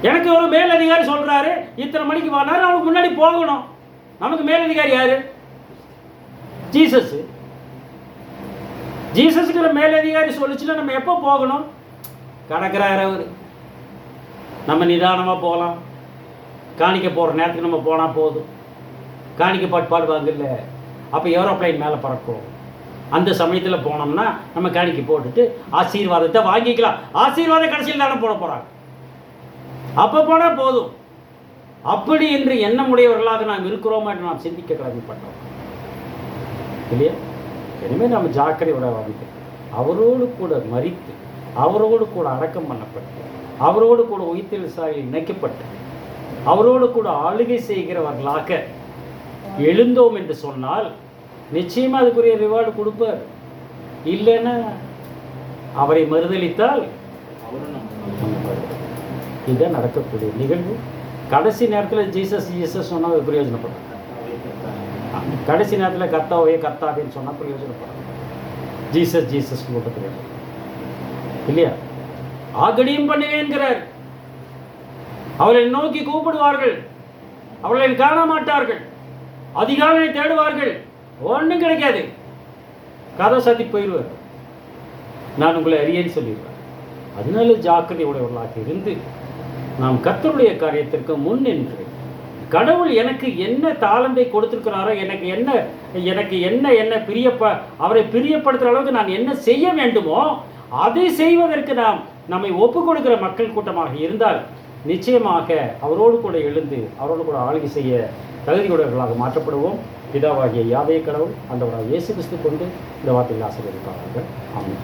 எனக்கு ஒரு மேலதிகாரி சொல்றாரு இத்தனை மணிக்கு வராரு, அவனுக்கு முன்னாடி போகணும். நமக்கு மேலதிகாரி யாரு? ஜீசஸ். ஜீசஸுக்கு மேலதிகாரி சொல்லிச்சுன்னா நம்ம எப்போ போகணும்? கடற்கிறார் அவர். நம்ம நிதானமாக போகலாம். காணிக்க போகிற நேரத்துக்கு நம்ம போனால் போதும். காணிக்க பாடுவாங்க இல்லை, அப்போ ஏரோப்ளைன் மேலே பறக்கும். அந்த சமயத்தில் போனோம்னா நம்ம காணிக்க போட்டுட்டு ஆசீர்வாதத்தை வாங்கிக்கலாம். ஆசீர்வாதம் கடைசியில் தானே போட போகிறாங்க, அப்போ போனால் போதும். அப்படி என்று எண்ணமுடையவர்களாக நாம் இருக்கிறோமா என்று நாம் சிந்திக்க கடமைப்பட்டோம் இல்லையா? எனவே நம்ம ஜாக்கிரதையோட வாழ்க்கை, அவரோடு கூட மரித்து, அவரோடு கூட அடக்கம் பண்ணப்பட்டு, அவரோடு கூட உயிர்த்தெழுதல் சாலையில் இணைக்கப்பட்டு, அவரோடு கூட ஆளுகை செய்கிறவர்களாக எழுந்தோம் என்று சொன்னால் நிச்சயமாக அதுக்குரிய ரிவார்டு கொடுப்பார். இல்லைன்னா அவரை மறுதலித்தால் இதுதான் நடக்கக்கூடிய நிகழ்வு. கடைசி நேரத்தில் ஜீசஸ் சொன்னால் பிரயோஜனப்படும். கடைசி நேரத்தில் கர்த்தாவேன்னு சொன்னால் பிரயோஜனப்படும். ஜீசஸ் கூட்டத்தில் இல்லையா? ஆகடியும் பண்ணுவேன்கிறார். அவளை நோக்கி கூப்பிடுவார்கள், அவளை காண மாட்டார்கள், அதிகாலை தேடுவார்கள், ஒன்றும் கிடைக்காது. கதை சாத்தி போயிடுவார். நான் உங்களை அறியேன்னு சொல்லிடுவேன். அதனால ஜாக்கிரதை உடையவர்களாக இருந்து நாம் கர்த்தருடைய காரியத்திற்கு முன் நின்று கடவுள் எனக்கு என்ன தாளந்தை கொடுத்திருக்கிறாரோ, எனக்கு என்ன அவரை பிரியப்படுத்துகிற அளவுக்கு நான் என்ன செய்ய வேண்டுமோ அதை செய்வதற்கு நம்மை ஒப்பு கொடுக்கிற மக்கள் கூட்டமாக இருந்தால் நிச்சயமாக அவரோடு கூட எழுந்து அவரோடு கூட ஆளுகை செய்ய தகுதியுடையவர்களாக மாற்றப்படுவோம். பிதாவாகிய யாவே கடவுள் ஆண்டவராகிய இயேசு கிறிஸ்து கொண்டு இந்த வார்த்தையில் ஆசீர்வதிப்பார்கள். ஆமென்.